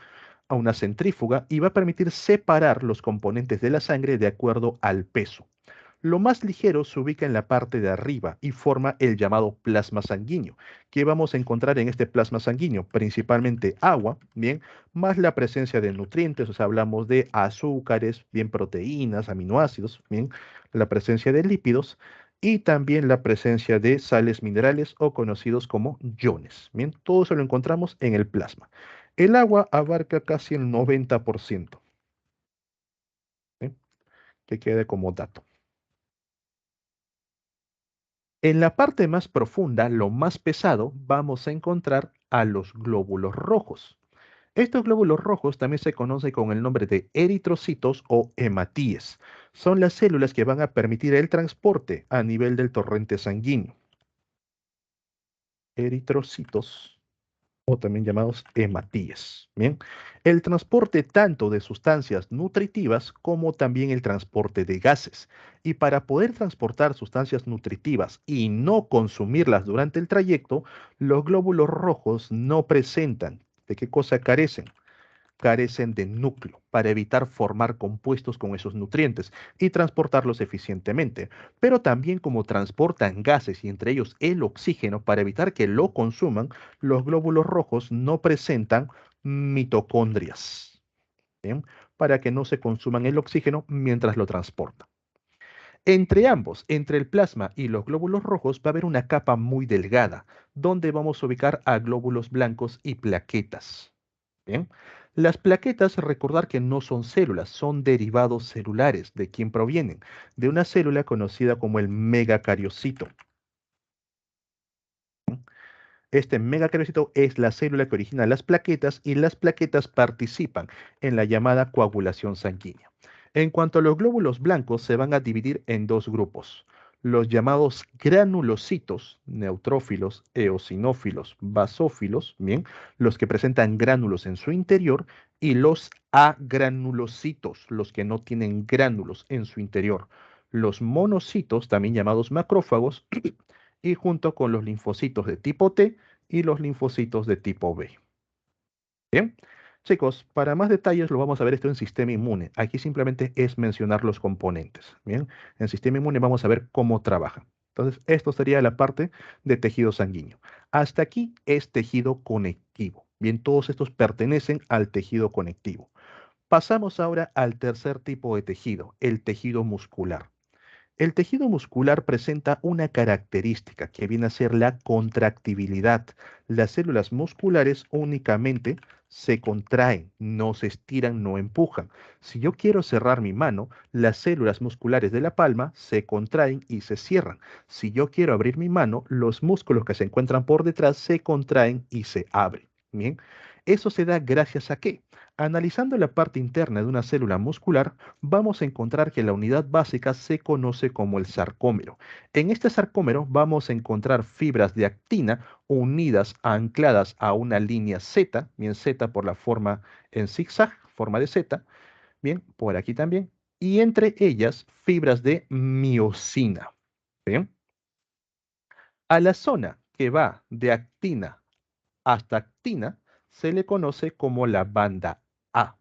a una centrífuga y va a permitir separar los componentes de la sangre de acuerdo al peso. Lo más ligero se ubica en la parte de arriba y forma el llamado plasma sanguíneo. ¿Qué vamos a encontrar en este plasma sanguíneo? Principalmente agua, bien, más la presencia de nutrientes, o sea, hablamos de azúcares, bien, proteínas, aminoácidos, bien, la presencia de lípidos y también la presencia de sales minerales o conocidos como iones. Bien, todo eso lo encontramos en el plasma. El agua abarca casi el 90%, ¿sí? Que quede como dato. En la parte más profunda, lo más pesado, vamos a encontrar a los glóbulos rojos. Estos glóbulos rojos también se conocen con el nombre de eritrocitos o hematíes. Son las células que van a permitir el transporte a nivel del torrente sanguíneo. Eritrocitos o también llamados hematíes. Bien, el transporte tanto de sustancias nutritivas como también el transporte de gases. Y para poder transportar sustancias nutritivas y no consumirlas durante el trayecto, los glóbulos rojos no presentan. ¿De qué cosa carecen? Carecen de núcleo para evitar formar compuestos con esos nutrientes y transportarlos eficientemente, pero también como transportan gases y entre ellos el oxígeno para evitar que lo consuman, los glóbulos rojos no presentan mitocondrias, ¿bien? Para que no se consuman el oxígeno mientras lo transportan. Entre ambos, entre el plasma y los glóbulos rojos, va a haber una capa muy delgada, donde vamos a ubicar a glóbulos blancos y plaquetas. Bien. Las plaquetas, recordar que no son células, son derivados celulares. ¿De quién provienen? De una célula conocida como el megacariocito. Este megacariocito es la célula que origina las plaquetas y las plaquetas participan en la llamada coagulación sanguínea. En cuanto a los glóbulos blancos, se van a dividir en dos grupos. Los llamados granulocitos, neutrófilos, eosinófilos, basófilos, bien, los que presentan gránulos en su interior, y los agranulocitos, los que no tienen gránulos en su interior. Los monocitos, también llamados macrófagos, y junto con los linfocitos de tipo T y los linfocitos de tipo B. Bien, chicos, para más detalles lo vamos a ver esto en sistema inmune. Aquí simplemente es mencionar los componentes. Bien, en sistema inmune vamos a ver cómo trabaja. Entonces, esto sería la parte de tejido sanguíneo. Hasta aquí es tejido conectivo. Bien, todos estos pertenecen al tejido conectivo. Pasamos ahora al tercer tipo de tejido, el tejido muscular. El tejido muscular presenta una característica que viene a ser la contractibilidad. Las células musculares únicamente se contraen, no se estiran, no empujan. Si yo quiero cerrar mi mano, las células musculares de la palma se contraen y se cierran. Si yo quiero abrir mi mano, los músculos que se encuentran por detrás se contraen y se abren. Bien, eso se da gracias a qué? Analizando la parte interna de una célula muscular, vamos a encontrar que la unidad básica se conoce como el sarcómero. En este sarcómero vamos a encontrar fibras de actina unidas, ancladas a una línea Z, bien Z por la forma en zigzag, forma de Z, bien, por aquí también, y entre ellas fibras de miosina. Bien. A la zona que va de actina hasta actina se le conoce como la banda A.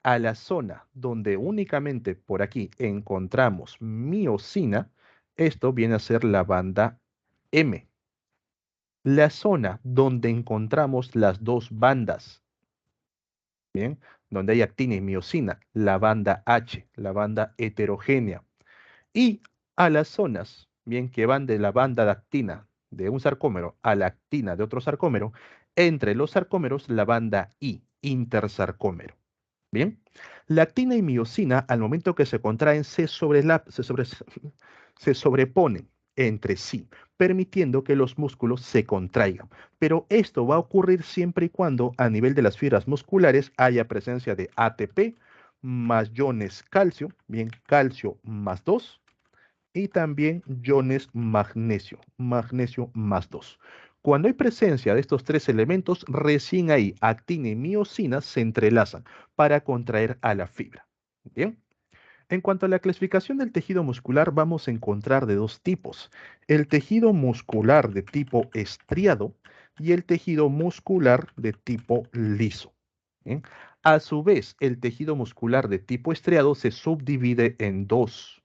A la zona donde únicamente por aquí encontramos miosina, esto viene a ser la banda M. La zona donde encontramos las dos bandas, ¿bien? Donde hay actina y miosina, la banda H, la banda heterogénea. Y a las zonas, bien, que van de la banda de actina, de un sarcómero a la actina de otro sarcómero, entre los sarcómeros la banda I, intersarcómero. Bien, la actina y miosina, al momento que se contraen, se sobreponen entre sí, permitiendo que los músculos se contraigan. Pero esto va a ocurrir siempre y cuando a nivel de las fibras musculares haya presencia de ATP más iones calcio, bien, calcio más 2 y también iones magnesio, magnesio más 2. Cuando hay presencia de estos tres elementos, recién ahí actina y miosina se entrelazan para contraer a la fibra. Bien. En cuanto a la clasificación del tejido muscular, vamos a encontrar de dos tipos: el tejido muscular de tipo estriado y el tejido muscular de tipo liso. ¿Bien? A su vez, el tejido muscular de tipo estriado se subdivide en dos.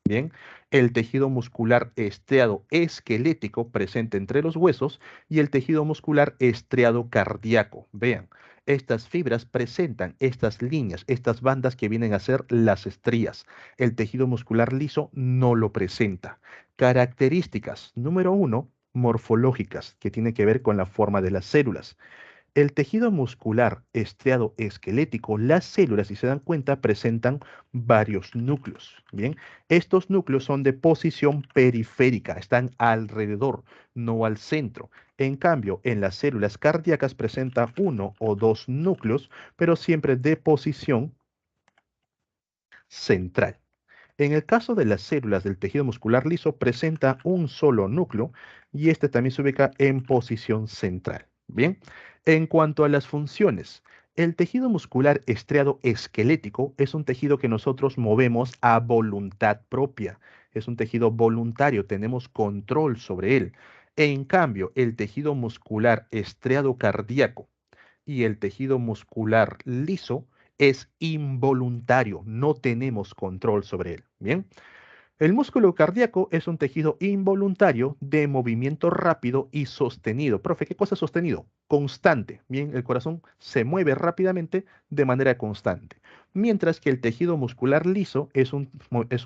Bien, el tejido muscular estriado esquelético presente entre los huesos y el tejido muscular estriado cardíaco. Vean, estas fibras presentan estas líneas, estas bandas que vienen a ser las estrías. El tejido muscular liso no lo presenta. Características, número uno, morfológicas, que tiene que ver con la forma de las células. El tejido muscular estriado esquelético, las células, si se dan cuenta, presentan varios núcleos. Bien, estos núcleos son de posición periférica, están alrededor, no al centro. En cambio, en las células cardíacas presenta uno o dos núcleos, pero siempre de posición central. En el caso de las células del tejido muscular liso, presenta un solo núcleo y este también se ubica en posición central. Bien, en cuanto a las funciones, el tejido muscular estriado esquelético es un tejido que nosotros movemos a voluntad propia. Es un tejido voluntario, tenemos control sobre él. En cambio, el tejido muscular estriado cardíaco y el tejido muscular liso es involuntario, no tenemos control sobre él. Bien, el músculo cardíaco es un tejido involuntario de movimiento rápido y sostenido. Profe, ¿qué cosa es sostenido? Constante. Bien, el corazón se mueve rápidamente de manera constante. Mientras que el tejido muscular liso es un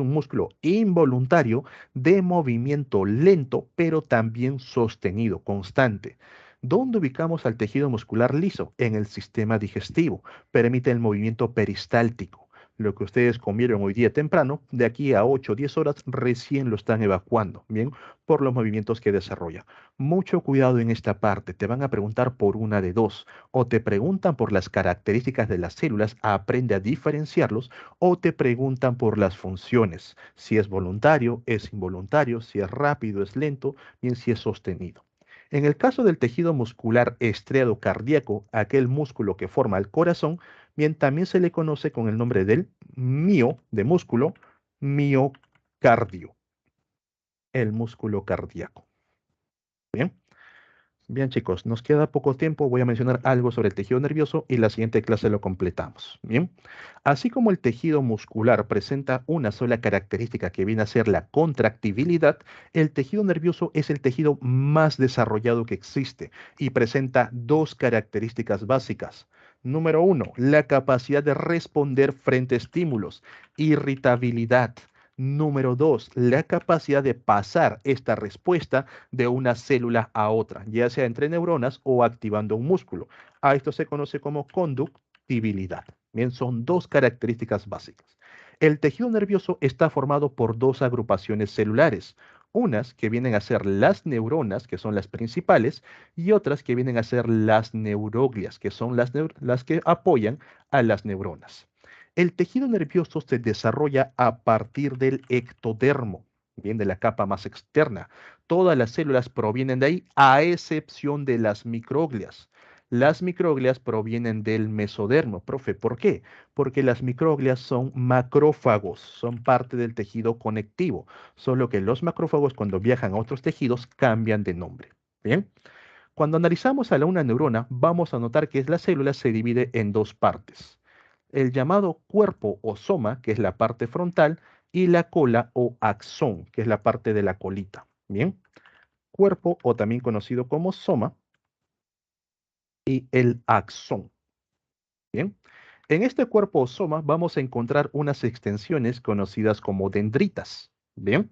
músculo involuntario de movimiento lento, pero también sostenido, constante. ¿Dónde ubicamos al tejido muscular liso? En el sistema digestivo. Permite el movimiento peristáltico. Lo que ustedes comieron hoy día temprano, de aquí a 8 o 10 horas recién lo están evacuando, ¿bien? Por los movimientos que desarrolla. Mucho cuidado en esta parte, te van a preguntar por una de dos, o te preguntan por las características de las células, aprende a diferenciarlos, o te preguntan por las funciones, si es voluntario, es involuntario, si es rápido, es lento, bien, si es sostenido. En el caso del tejido muscular estriado cardíaco, aquel músculo que forma el corazón, bien, también se le conoce con el nombre del mio, de músculo, miocardio, el músculo cardíaco. Bien, bien chicos, nos queda poco tiempo, voy a mencionar algo sobre el tejido nervioso y la siguiente clase lo completamos. Bien, así como el tejido muscular presenta una sola característica que viene a ser la contractibilidad, el tejido nervioso es el tejido más desarrollado que existe y presenta dos características básicas. Número uno, la capacidad de responder frente a estímulos, irritabilidad. Número dos, la capacidad de pasar esta respuesta de una célula a otra, ya sea entre neuronas o activando un músculo. A esto se conoce como conductibilidad. Bien, son dos características básicas. El tejido nervioso está formado por dos agrupaciones celulares, unas que vienen a ser las neuronas, que son las principales, y otras que vienen a ser las neuroglias, que son las que apoyan a las neuronas. El tejido nervioso se desarrolla a partir del ectodermo, bien, de la capa más externa. Todas las células provienen de ahí, a excepción de las microglias. Las microglias provienen del mesodermo. Profe, ¿por qué? Porque las microglias son macrófagos, son parte del tejido conectivo, solo que los macrófagos cuando viajan a otros tejidos cambian de nombre. Bien, cuando analizamos a una neurona, vamos a notar que la célula se divide en dos partes: el llamado cuerpo o soma, que es la parte frontal, y la cola o axón, que es la parte de la colita. Bien, cuerpo o también conocido como soma y el axón. Bien, en este cuerpo o soma vamos a encontrar unas extensiones conocidas como dendritas. Bien,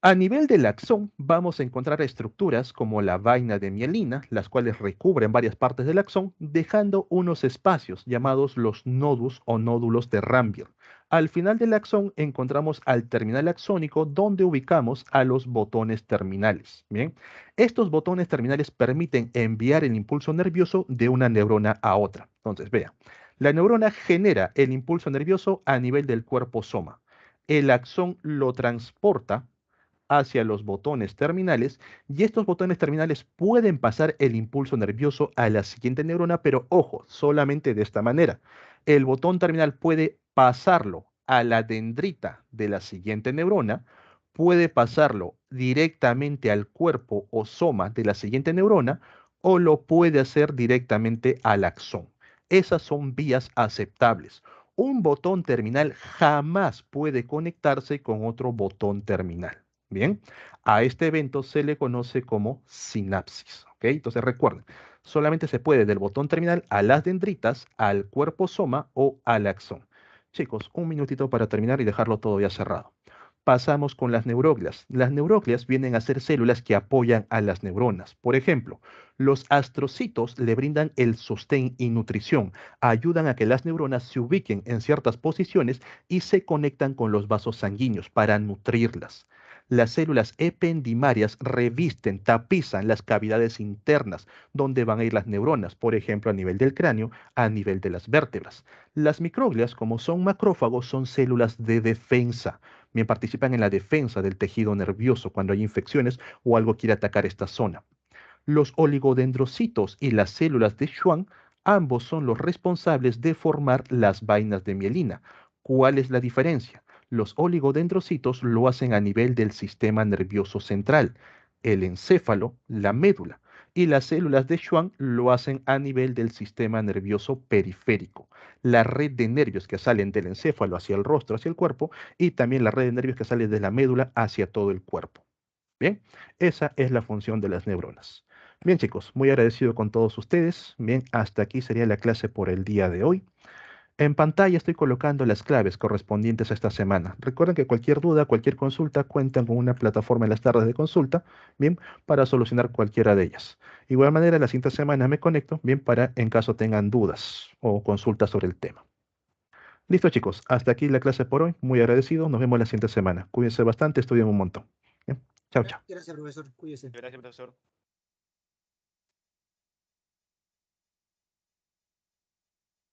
A nivel del axón, vamos a encontrar estructuras como la vaina de mielina, las cuales recubren varias partes del axón, dejando unos espacios llamados los nodus o nódulos de Rambier. Al final del axón encontramos al terminal axónico, donde ubicamos a los botones terminales. Bien, estos botones terminales permiten enviar el impulso nervioso de una neurona a otra. Entonces, vea, la neurona genera el impulso nervioso a nivel del cuerpo soma. El axón lo transporta hacia los botones terminales, y estos botones terminales pueden pasar el impulso nervioso a la siguiente neurona, pero ojo, solamente de esta manera. El botón terminal puede pasarlo a la dendrita de la siguiente neurona, puede pasarlo directamente al cuerpo o soma de la siguiente neurona, o lo puede hacer directamente al axón. Esas son vías aceptables. Un botón terminal jamás puede conectarse con otro botón terminal. Bien, a este evento se le conoce como sinapsis. ¿Ok? Entonces recuerden, solamente se puede del botón terminal a las dendritas, al cuerpo soma o al axón. Chicos, un minutito para terminar y dejarlo todo ya cerrado. Pasamos con las neuroglias. Las neuroglias vienen a ser células que apoyan a las neuronas. Por ejemplo, los astrocitos le brindan el sostén y nutrición, ayudan a que las neuronas se ubiquen en ciertas posiciones y se conectan con los vasos sanguíneos para nutrirlas. Las células ependimarias revisten, tapizan las cavidades internas donde van a ir las neuronas, por ejemplo, a nivel del cráneo, a nivel de las vértebras. Las microglias, como son macrófagos, son células de defensa. Bien, participan en la defensa del tejido nervioso cuando hay infecciones o algo quiere atacar esta zona. Los oligodendrocitos y las células de Schwann, ambos son los responsables de formar las vainas de mielina. ¿Cuál es la diferencia? Los oligodendrocitos lo hacen a nivel del sistema nervioso central, el encéfalo, la médula, y las células de Schwann lo hacen a nivel del sistema nervioso periférico, la red de nervios que salen del encéfalo hacia el rostro, hacia el cuerpo, y también la red de nervios que sale de la médula hacia todo el cuerpo. Bien, esa es la función de las neuronas. Bien, chicos, muy agradecido con todos ustedes. Bien, hasta aquí sería la clase por el día de hoy. En pantalla estoy colocando las claves correspondientes a esta semana. Recuerden que cualquier duda, cualquier consulta, cuentan con una plataforma en las tardes de consulta, bien, para solucionar cualquiera de ellas. De igual manera, la siguiente semana me conecto, bien, para en caso tengan dudas o consultas sobre el tema. Listo, chicos, hasta aquí la clase por hoy. Muy agradecido. Nos vemos la siguiente semana. Cuídense bastante, estudien un montón. Bien, chao, chao. Gracias, profesor. Cuídese. Gracias, profesor.